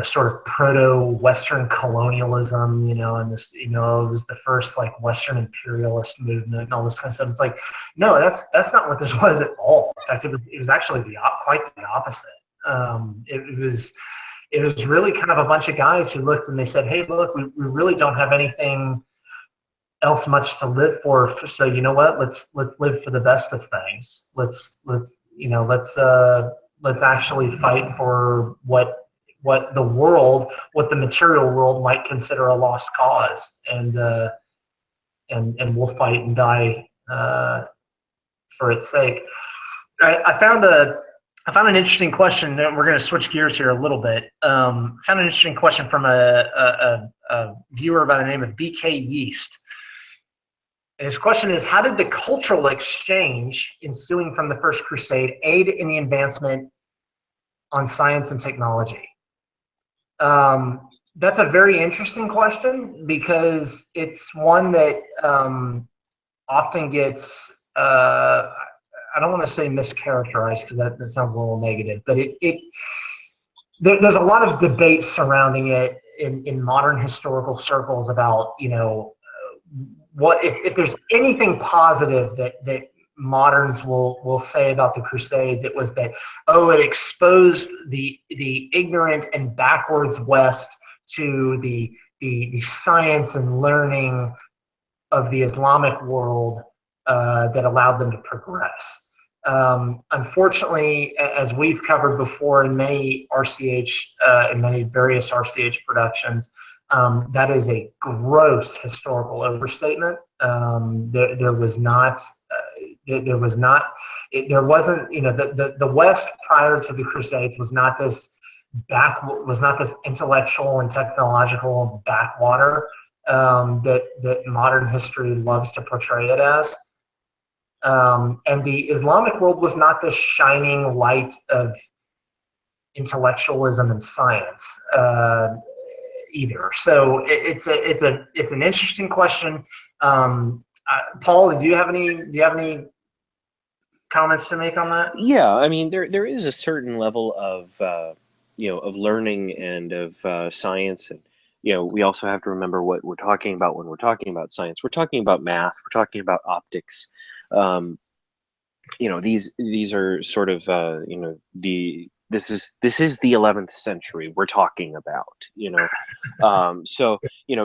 sort of proto-Western colonialism, and this, it was the first like Western imperialist movement and all this kind of stuff. It's like, no, that's not what this was at all. In fact, it was actually quite the opposite. It was really kind of a bunch of guys who looked and they said, hey, look, we really don't have anything else much to live for. So you know what? Let's live for the best of things. Let's actually fight for what the material world might consider a lost cause. And and will fight and die for its sake. I found an interesting question. We're going to switch gears here a little bit. Found an interesting question from a viewer by the name of BK Yeast. And his question is, how did the cultural exchange ensuing from the First Crusade aid in the advancement on science and technology? That's a very interesting question because it's one that often gets, I don't want to say mischaracterized because that sounds a little negative, but there's a lot of debate surrounding it in modern historical circles about, what if there's anything positive that moderns will say about the Crusades, it was that, it exposed the ignorant and backwards West to the science and learning of the Islamic world that allowed them to progress. Unfortunately, as we've covered before in many various RCH productions, that is a gross historical overstatement. There wasn't, the West prior to the Crusades was not this intellectual and technological backwater that modern history loves to portray it as. And the Islamic world was not this shining light of intellectualism and science either. So it's an interesting question. Paul, do you have any comments to make on that? Yeah, I mean, there is a certain level of of learning and of science, and we also have to remember what we're talking about when we're talking about science. We're talking about math. We're talking about optics. These are sort of this is the 11th century we're talking about. So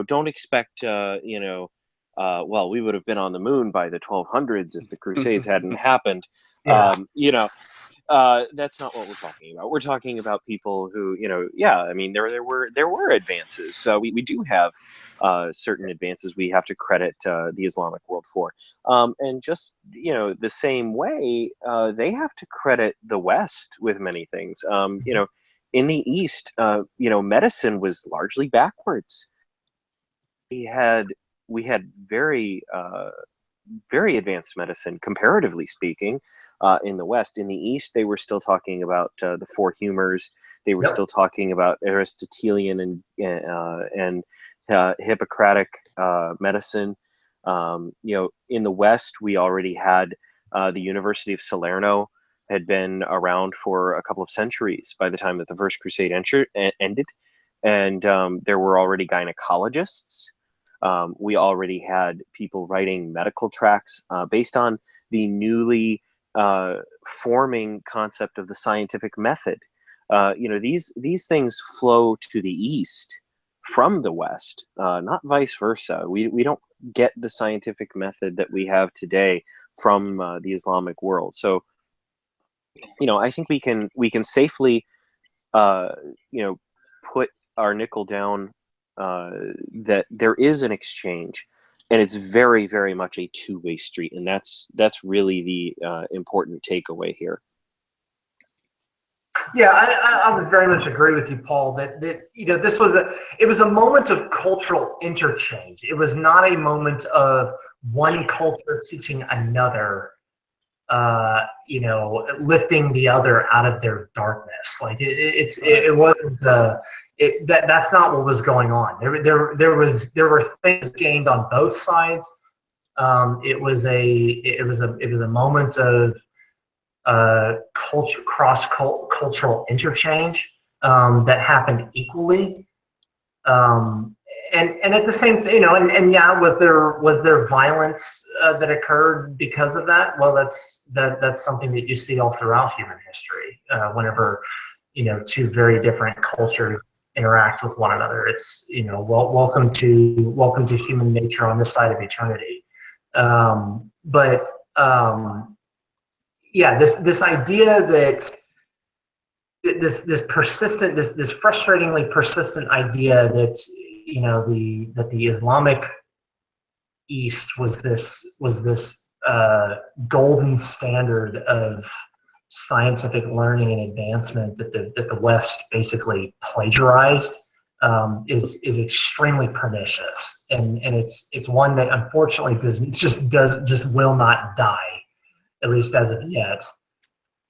don't expect well, we would have been on the moon by the 1200s if the Crusades hadn't happened. Yeah. That's not what we're talking about. We're talking about people who, I mean, there were advances. So we do have certain advances we have to credit the Islamic world for. And just, the same way, they have to credit the West with many things. In the East, medicine was largely backwards. We had very advanced medicine, comparatively speaking, in the West. In the East, they were still talking about the four humors. They were still talking about Aristotelian and Hippocratic medicine. In the West, we already had the University of Salerno had been around for a couple of centuries by the time that the First Crusade ended, and there were already gynecologists. We already had people writing medical tracts based on the newly forming concept of the scientific method. These things flow to the East from the West, not vice versa. We don't get the scientific method that we have today from the Islamic world. So, I think we can safely, put our nickel down that there is an exchange, and it's very, very much a two-way street, and that's really the important takeaway here. Yeah, I would very much agree with you, Paul, that this was a moment of cultural interchange. It was not a moment of one culture teaching another, lifting the other out of their darkness. Like it wasn't that's not what was going on. There were things gained on both sides. It was a moment of cross-cultural interchange that happened equally, and at the same time, was there violence that occurred because of that? Well, that's something that you see all throughout human history. Whenever two very different cultures interact with one another, it's welcome to human nature on this side of eternity. This idea that this frustratingly persistent idea that the Islamic East was this golden standard of scientific learning and advancement that the West basically plagiarized, is extremely pernicious, and it's one that unfortunately just will not die, at least as of yet.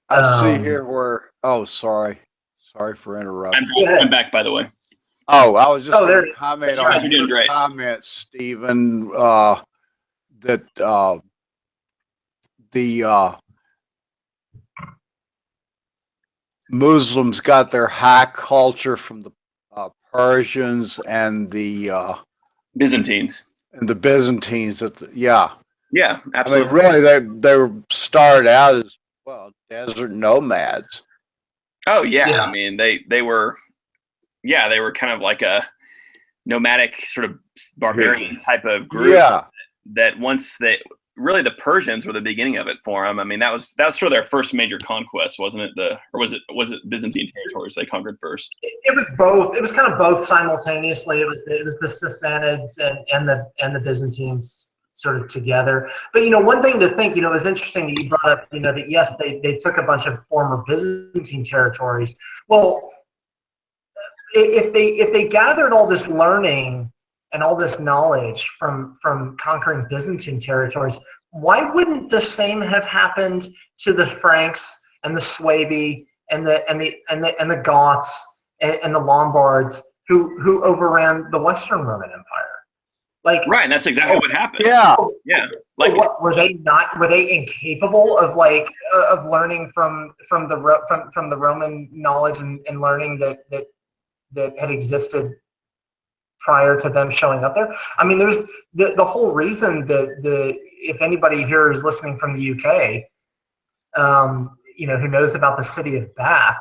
I see here where. Oh, sorry for interrupting. I'm back, by the way. Oh, I was just going to on comment You're doing your great. comment, Stephen, that the Muslims got their high culture from the Persians and the Byzantines. Yeah, absolutely. I mean, really, they were started out as desert nomads. Oh yeah. I mean they were kind of like a nomadic sort of barbarian type of group. Yeah. That once really the Persians were the beginning of it for them. I mean that was sort of their first major conquest, wasn't it? Or was it Byzantine territories they conquered first? It was both. It was kind of both simultaneously. It was the Sassanids and the Byzantines sort of together. But one thing to think, it's interesting that you brought up, that yes, they took a bunch of former Byzantine territories. Well, if they gathered all this learning and all this knowledge from conquering Byzantine territories, why wouldn't the same have happened to the Franks and the Suebi and the Goths and the Lombards who overran the Western Roman Empire? Like, right, and that's exactly what happened. Yeah. Like, what, were they incapable of of learning from the Roman knowledge and learning that had existed prior to them showing up there? I mean, there's the whole reason that if anybody here is listening from the UK, who knows about the city of Bath,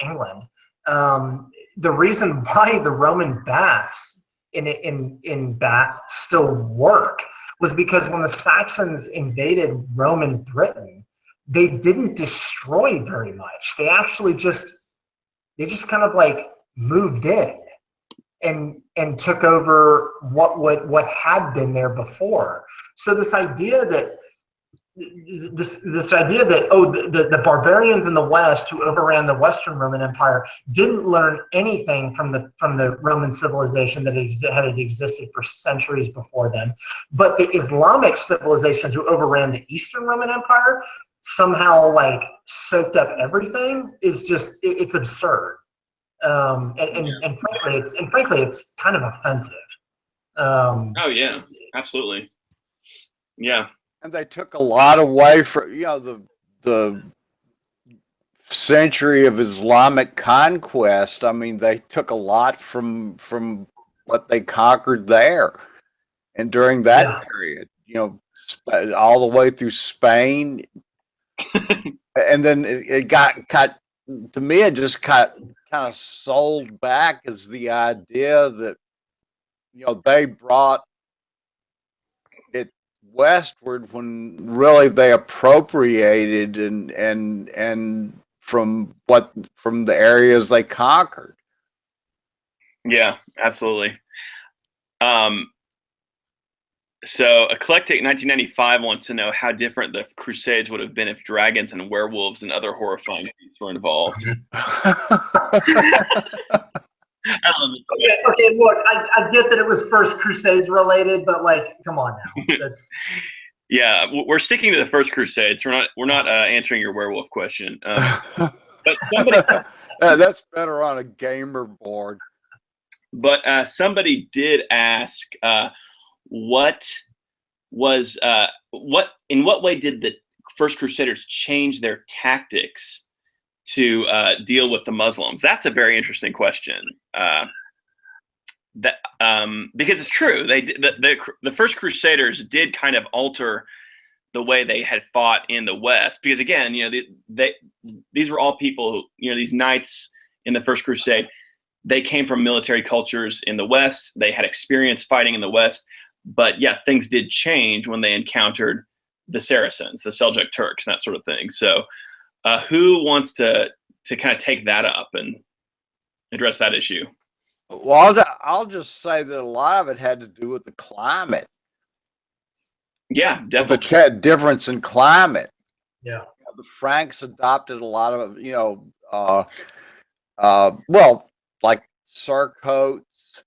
England, the reason why the Roman baths in Bath still work was because when the Saxons invaded Roman Britain, they didn't destroy very much. They actually just kind of like moved in and took over what had been there before. So this idea that the barbarians in the West who overran the Western Roman Empire didn't learn anything from the Roman civilization that had existed for centuries before them, but the Islamic civilizations who overran the Eastern Roman Empire somehow soaked up everything is just it's absurd. And frankly, it's kind of offensive. Oh yeah, absolutely. Yeah. And they took a lot away from the century of Islamic conquest. I mean, they took a lot from what they conquered there, and during that period, all the way through Spain, and then it got cut. To me, it just kind of sold back as the idea that they brought it westward when really they appropriated and from the areas they conquered. Yeah, absolutely. So Eclectic 1995 wants to know how different the Crusades would have been if dragons and werewolves and other horrifying things were involved. Okay, look, I get that it was First Crusades related, but come on now. That's... Yeah, we're sticking to the First Crusades. We're not answering your werewolf question. But somebody that's better on a gamer board. But somebody did ask, in what way did the First Crusaders change their tactics to deal with the Muslims? That's a very interesting question. Because it's true, the First Crusaders did kind of alter the way they had fought in the West. Because again, these were all people who, these knights in the First Crusade, they came from military cultures in the West. They had experience fighting in the West. But yeah, things did change when they encountered the Saracens, the Seljuk Turks, and that sort of thing. So who wants to kind of take that up and address that issue? Well, I'll just say that a lot of it had to do with the climate. Yeah, With the definitely. difference in climate. Yeah. The Franks adopted a lot of, well, like surcoats,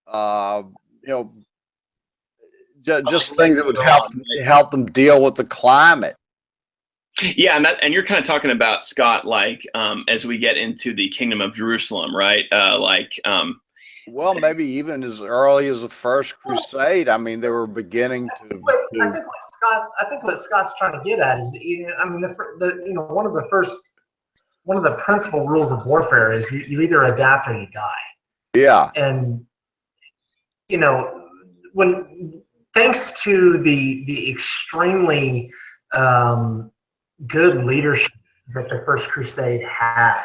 uh, you know, just things that would help them deal with the climate. Yeah, and you're kind of talking about, Scott, like as we get into the Kingdom of Jerusalem, right? Well, maybe even as early as the First Crusade. I mean, they were beginning to. I think what Scott's trying to get at is, I mean, one of the principal rules of warfare is you either adapt or you die. Yeah. And when thanks to the extremely good leadership that the First Crusade had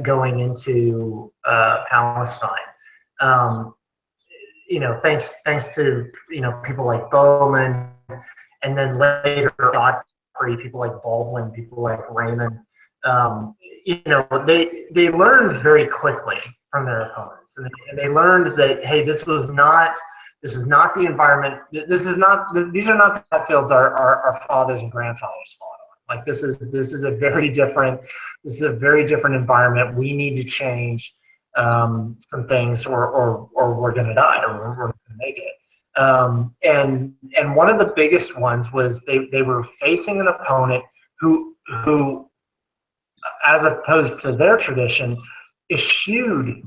going into Palestine. Thanks to people like Bowman, and then later Godfrey, people like Baldwin, people like Raymond. They learned very quickly from their opponents, and they learned that, hey, this is not the environment. These are not the battlefields our fathers and grandfathers fought on. Like this is a very different environment. We need to change some things, or we're going to die, or we're not going to make it. And one of the biggest ones was they were facing an opponent who, as opposed to their tradition, eschewed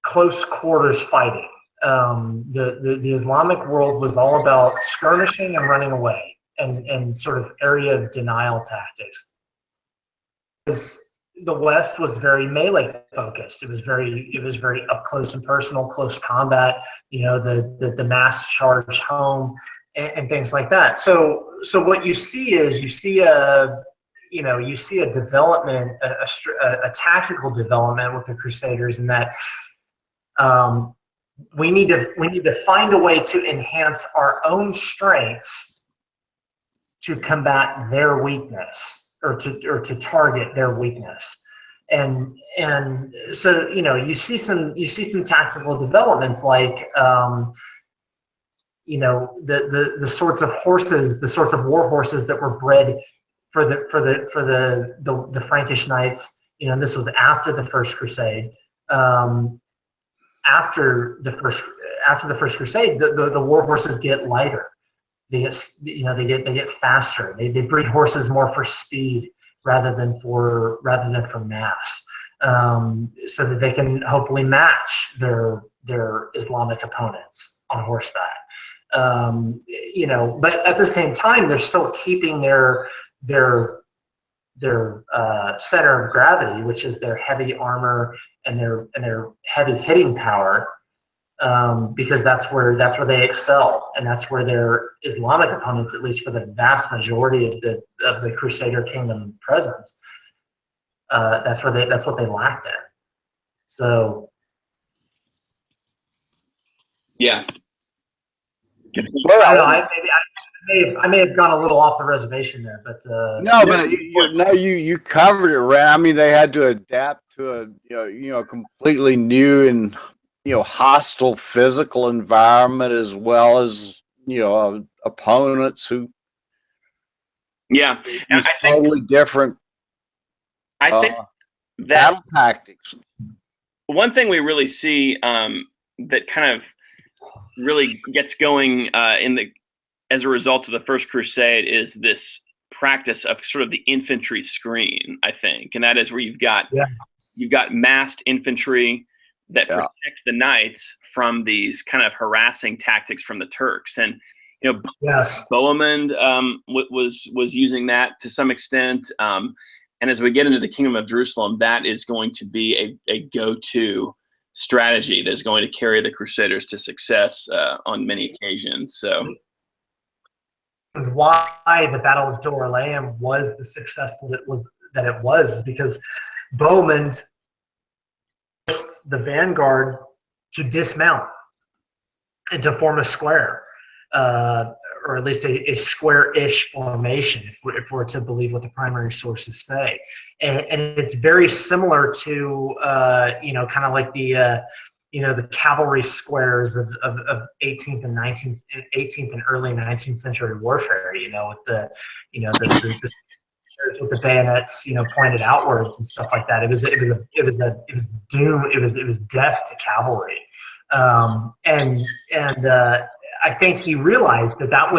close quarters fighting. The Islamic world was all about skirmishing and running away, and sort of area of denial tactics. The West was very melee focused. It was very up close and personal, close combat. The mass charge home and things like that. So what you see is a development, a tactical development with the Crusaders, in that we need to find a way to enhance our own strengths to combat their weakness, or to target their weakness. And so you see some tactical developments, like the sorts of horses, the sorts of war horses that were bred for the Frankish knights. And this was after the First Crusade. After the First Crusade, the war horses get lighter. They get faster. They breed horses more for speed rather than for mass, so that they can hopefully match their Islamic opponents on horseback. But at the same time, they're still keeping their center of gravity, which is their heavy armor and their heavy hitting power. Because that's where they excel, and that's where their Islamic opponents, at least for the vast majority of the Crusader kingdom presence, that's what they lacked in. So Yeah. Well, I don't know. I may have gone a little off the reservation there, but no, but you covered it, right? I mean, they had to adapt to a completely new and hostile physical environment, as well as opponents who and totally different. I think that battle tactics. one thing we really see that kind of really gets going as a result of the First Crusade is this practice of sort of the infantry screen, I think, and that is where you've got massed infantry that protect the knights from these kind of harassing tactics from the Turks. And Bohemond was using that to some extent. And as we get into the Kingdom of Jerusalem, that is going to be a go-to strategy that is going to carry the Crusaders to success on many occasions. So, is why the Battle of Dorylaeum was the success that it was, is because Bohemond forced the vanguard to dismount and to form a square, or at least a square-ish formation, if we're to believe what the primary sources say. And it's very similar to kind of like the the cavalry squares of 18th and 18th and early 19th century warfare, with the with the bayonets, pointed outwards and stuff like that. It was doom. It was death to cavalry. I think he realized that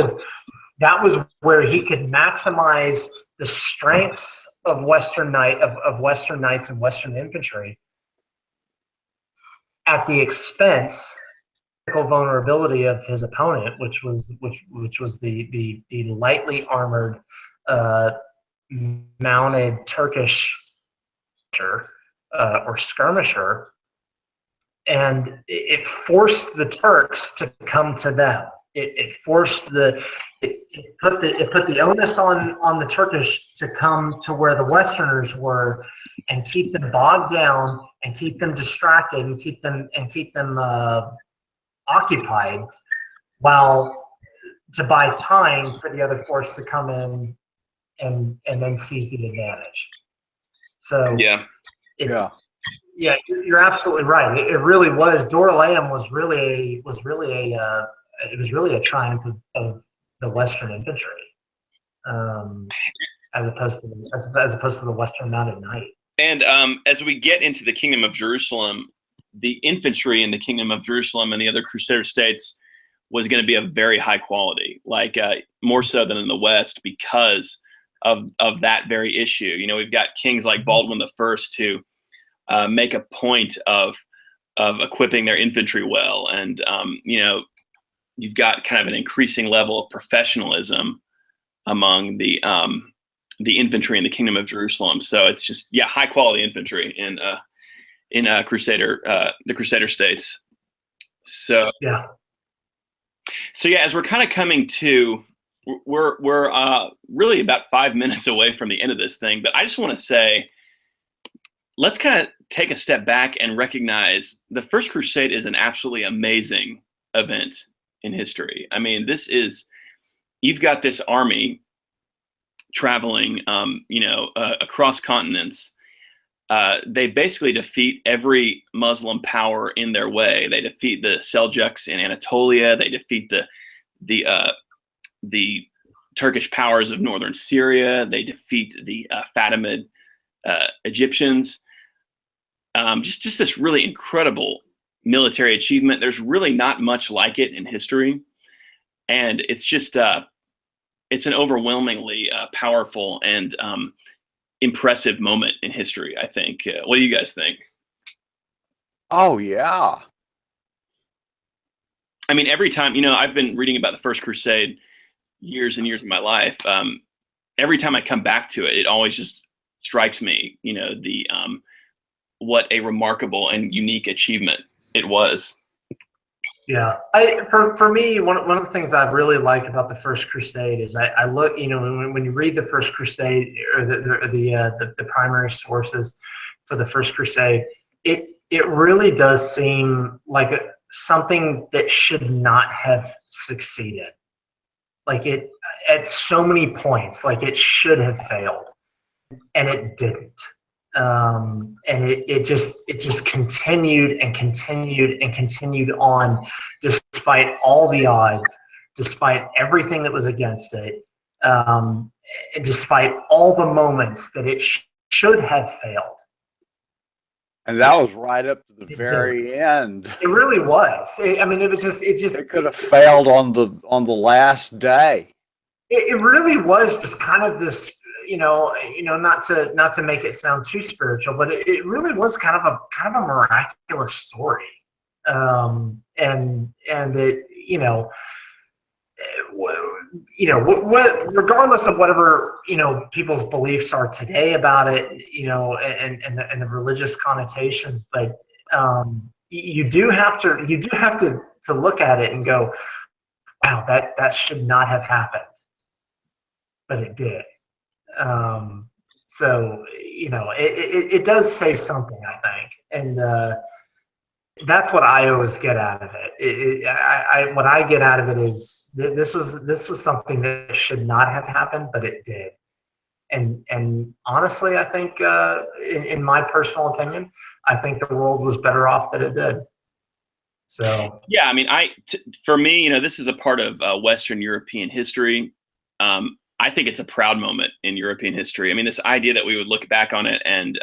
was where he could maximize the strengths of Western knights and Western infantry at the expense of vulnerability of his opponent, which was the lightly armored mounted Turkish or skirmisher, and it forced the Turks to come to them. It forced it put the onus on the Turkish to come to where the Westerners were and keep them bogged down and keep them distracted and keep them occupied, while to buy time for the other force to come in and then seize the advantage. So yeah, you're absolutely right. It really was. Dorylaeum was really a triumph of the Western infantry, as opposed to the Western mounted knight. And as we get into the Kingdom of Jerusalem, the infantry in the Kingdom of Jerusalem and the other Crusader states was going to be of very high quality, like more so than in the West, because of that very issue. We've got kings like Baldwin the First who make a point of equipping their infantry well, and you've got kind of an increasing level of professionalism among the infantry in the Kingdom of Jerusalem. So it's just high quality infantry in the Crusader states. So as we're kind of coming to, we're really about 5 minutes away from the end of this thing, but I just want to say, let's kind of take a step back and recognize the First Crusade is an absolutely amazing event in history. I mean, you've got this army traveling, across continents. They basically defeat every Muslim power in their way. They defeat the Seljuks in Anatolia. They defeat the Turkish powers of northern Syria. They defeat the Fatimid Egyptians. Just this really incredible military achievement. There's really not much like it in history, and it's just it's an overwhelmingly powerful and impressive moment in history, I think. What do you guys think? Oh yeah. I mean, every time, I've been reading about the First Crusade years and years of my life. Every time I come back to it, it always just strikes me, what a remarkable and unique achievement it was. Yeah, for me, one of the things I really like about the First Crusade is I look, when you read the First Crusade or the primary sources for the First Crusade, it really does seem like something that should not have succeeded. Like it, at so many points, like it should have failed, and it didn't. And it just continued and continued and continued on, despite all the odds, despite everything that was against it, and despite all the moments that it should have failed. And that was right up to the very end. It really was. It could have failed on the last day. It really was just kind of this. Not to make it sound too spiritual, but it really was kind of a miraculous story, and it regardless of whatever people's beliefs are today about it, and the religious connotations, but you do have to look at it and go, wow, that should not have happened, but it did. So it does say something, I think, and that's what I always get out of it. What I get out of it is this was something that should not have happened, but it did. And honestly, I think in my personal opinion, I think the world was better off that it did. So yeah, I mean, for me, you know, this is a part of Western European history. I think it's a proud moment in European history. I mean, this idea that we would look back on it and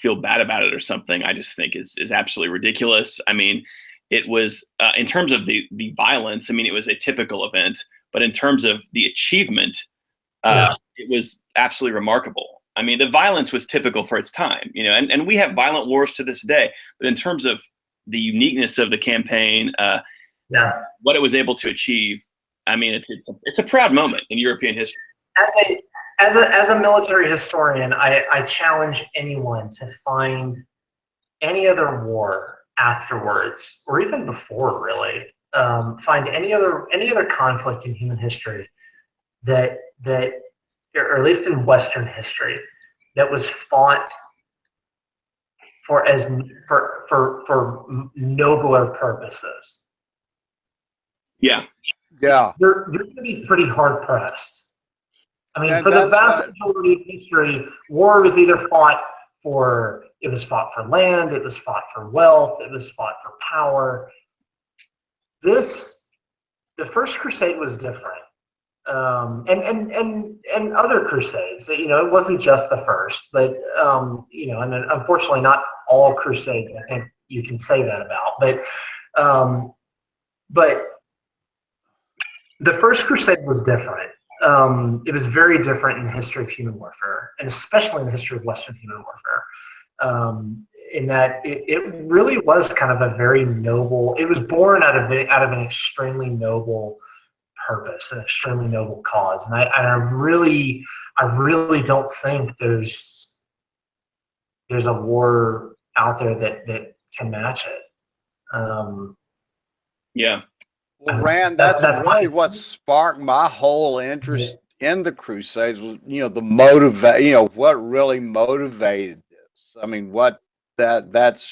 feel bad about it or something, I just think is absolutely ridiculous. I mean, it was in terms of the violence. I mean, it was a typical event, but in terms of the achievement, it was absolutely remarkable. I mean, the violence was typical for its time, you know, and we have violent wars to this day. But in terms of the uniqueness of the campaign, what it was able to achieve, I mean, it's a proud moment in European history. As a military historian, I challenge anyone to find any other war afterwards, or even before, really. Find any other conflict in human history that or at least in Western history, that was fought for nobler purposes. Yeah. You're going to be pretty hard pressed. I mean, for the vast majority of history, war was either fought for land, it was fought for wealth, it was fought for power. The First Crusade was different. And other crusades, you know, it wasn't just the first, but you know, and unfortunately not all crusades, I think you can say that about, but the First Crusade was different. It was very different in the history of human warfare, and especially in the history of Western human warfare, in that it really was kind of a very noble, it was born out of an extremely noble purpose, an extremely noble cause, and I really don't think there's a war out there that can match it. Yeah. Well, Rand, that's really what sparked my whole interest in the Crusades. Was, you know, what really motivated this. I mean,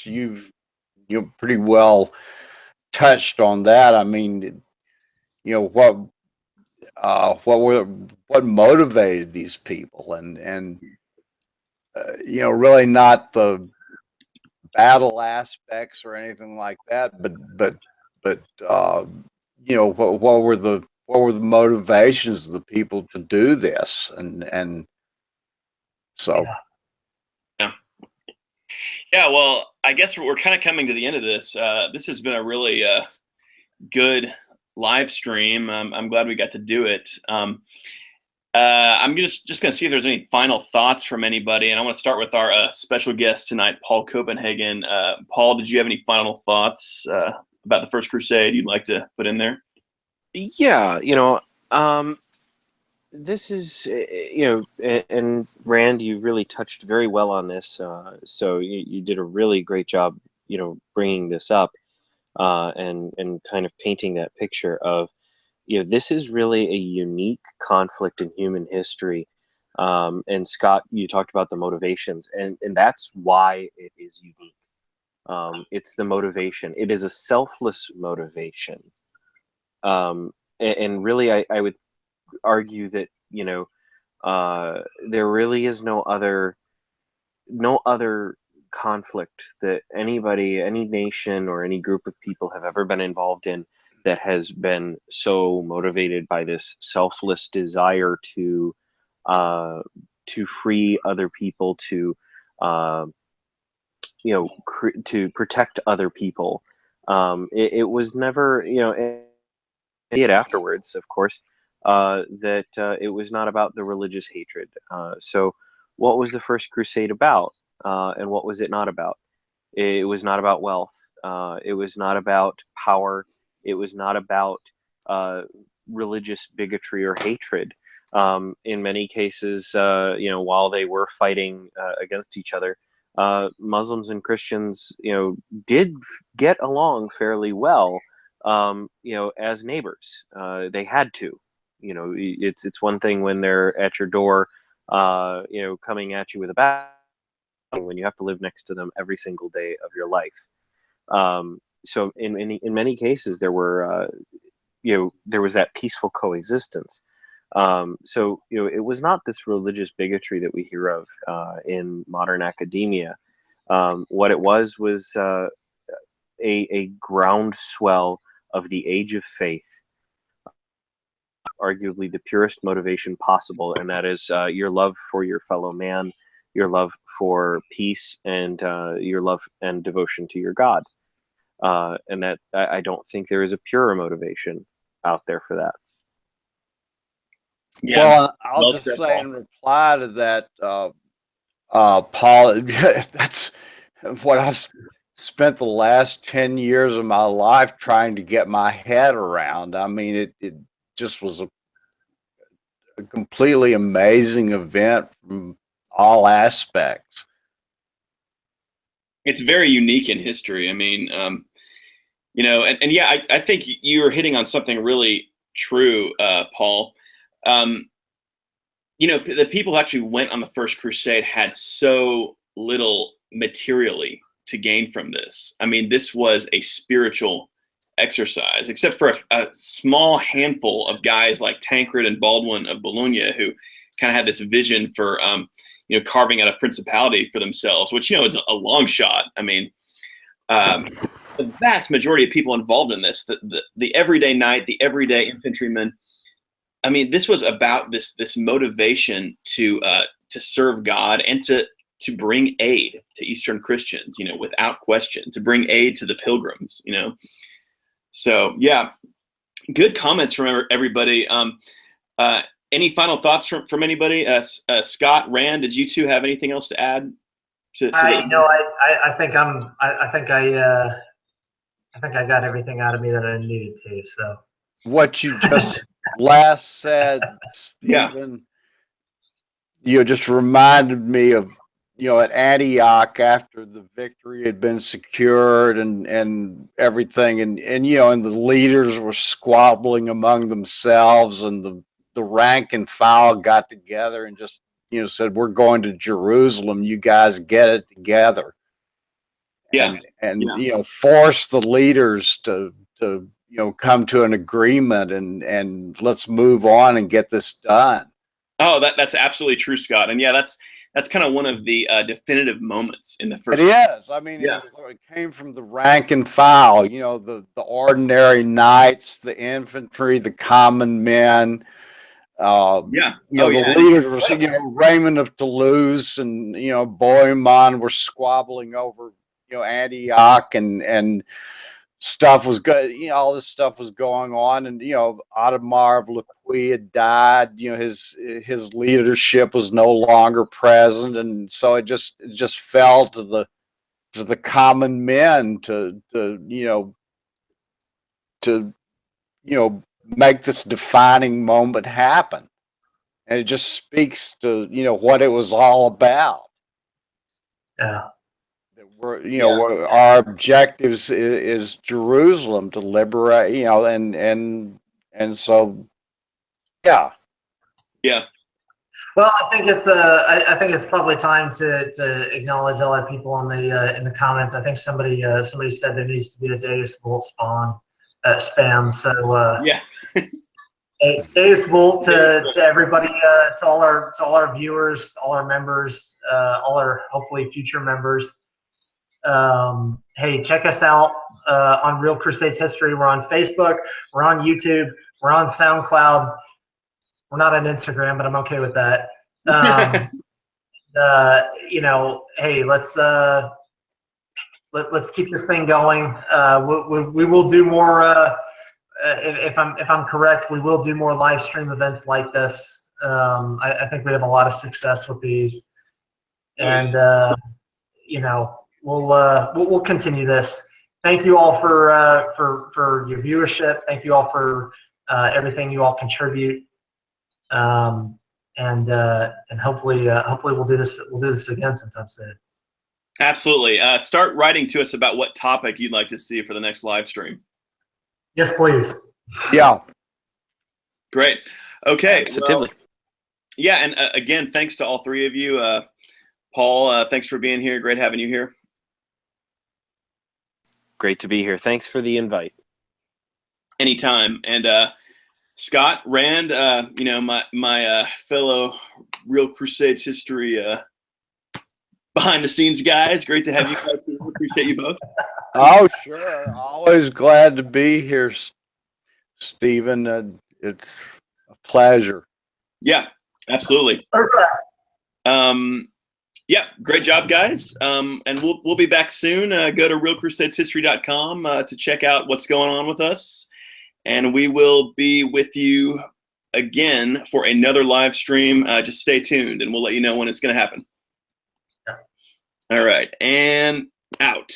you've pretty well touched on that. I mean, you know, what motivated these people, and you know, really not the battle aspects or anything like that, but you know, what were the motivations of the people to do this, and so yeah. Well, I guess we're kind of coming to the end of this. This has been a really good live stream. I'm glad we got to do it. I'm just going to see if there's any final thoughts from anybody, and I want to start with our special guest tonight, Paul Copenhagen. Paul, did you have any final thoughts about the First Crusade you'd like to put in there? Yeah, you know, this is, you know, and Rand, you really touched very well on this. So you did a really great job, you know, bringing this up and kind of painting that picture of, you know, this is really a unique conflict in human history. And Scott, you talked about the motivations, and that's why it is unique. It's the motivation. It is a selfless motivation. And really, I would argue that, you know, there really is no other conflict that anybody, any nation or any group of people have ever been involved in that has been so motivated by this selfless desire to free other people, to you know, to protect other people. It was never, you know, it afterwards, of course, that it was not about the religious hatred. So, what was the First Crusade about, and what was it not about? It was not about wealth. It was not about power. It was not about religious bigotry or hatred. In many cases, you know, while they were fighting against each other, Muslims and Christians, you know, did get along fairly well, you know, as neighbors. They had to. You know, it's one thing when they're at your door, you know, coming at you with a bat, when you have to live next to them every single day of your life. So in many cases, there were, you know, there was that peaceful coexistence. So, you know, it was not this religious bigotry that we hear of in modern academia. What it was a groundswell of the age of faith, arguably the purest motivation possible, and that is your love for your fellow man, your love for peace, and your love and devotion to your God. And that I don't think there is a purer motivation out there for that. Yeah. Well, I'll Well just said, say Paul. in reply to that, Paul, that's what I've spent the last 10 years of my life trying to get my head around. I mean, it just was a completely amazing event from all aspects. It's very unique in history. I mean, you know, and yeah, I think you were hitting on something really true, Paul. You know, the people who actually went on the first crusade had so little materially to gain from this. I mean, this was a spiritual exercise, except for a small handful of guys like Tancred and Baldwin of Bologna, who kind of had this vision for, you know, carving out a principality for themselves, which, you know, is a long shot. I mean, the vast majority of people involved in this, the everyday knight, the everyday infantryman, I mean, this was about this motivation to serve God and to bring aid to Eastern Christians, you know, without question, to bring aid to the pilgrims, you know. So yeah, good comments from everybody. Any final thoughts from anybody? Scott, Rand, did you two have anything else to add? I think I got everything out of me that I needed to. So What you just last said, Stephen, you just reminded me of, you know, at Antioch after the victory had been secured and everything, and you know, and the leaders were squabbling among themselves, and the rank and file got together and just, you know, said, "We're going to Jerusalem. You guys get it together." Yeah. And you know, force the leaders to you know, come to an agreement and let's move on and get this done. Oh, that's absolutely true, Scott. And yeah, that's kind of one of the definitive moments in the first. It is. I mean, yeah. it came from the rank and file. You know, the ordinary knights, the infantry, the common men. Yeah. You know, the leaders were, you know, Raymond of Toulouse and, you know, Bohemond were squabbling over, you know, Antioch and stuff was good. You know, all this stuff was going on, and you know, Adhemar of Lepuy had died. You know, his leadership was no longer present, and so it just fell to the common men to you know make this defining moment happen, and it just speaks to, you know, what it was all about. Yeah. We're, you know, our objectives is Jerusalem, to liberate, you know, and so, yeah. Well, I think it's probably time to acknowledge all our people in the comments. I think somebody said there needs to be a Deus Vult spam. So yeah. Deus Vult to everybody, to all our viewers, all our members, all our hopefully future members. Hey, check us out on Real Crusades History. We're on Facebook. We're on YouTube. We're on SoundCloud. We're not on Instagram, but I'm okay with that. You know, hey, let's keep this thing going. We will do more. If I'm correct, we will do more live stream events like this. I think we have a lot of success with these, and you know, we'll continue this. Thank you all for your viewership. Thank you all for everything you all contribute. And hopefully we'll do this again sometime soon. Absolutely. Start writing to us about what topic you'd like to see for the next live stream. Yes, please. Yeah. Great. Okay. Absolutely. Well, yeah, and again, thanks to all three of you. Paul, thanks for being here. Great having you here. Great to be here. Thanks for the invite. Anytime. And Scott, Rand, you know, my fellow Real Crusades history behind the scenes guys. Great to have you guys here. Appreciate you both. Oh, sure. Always glad to be here, Stephen. It's a pleasure. Yeah, absolutely. Okay. Yeah, great job, guys. And we'll be back soon. Go to realcrusadeshistory.com to check out what's going on with us. And we will be with you again for another live stream. Just stay tuned and we'll let you know when it's going to happen. All right, and out.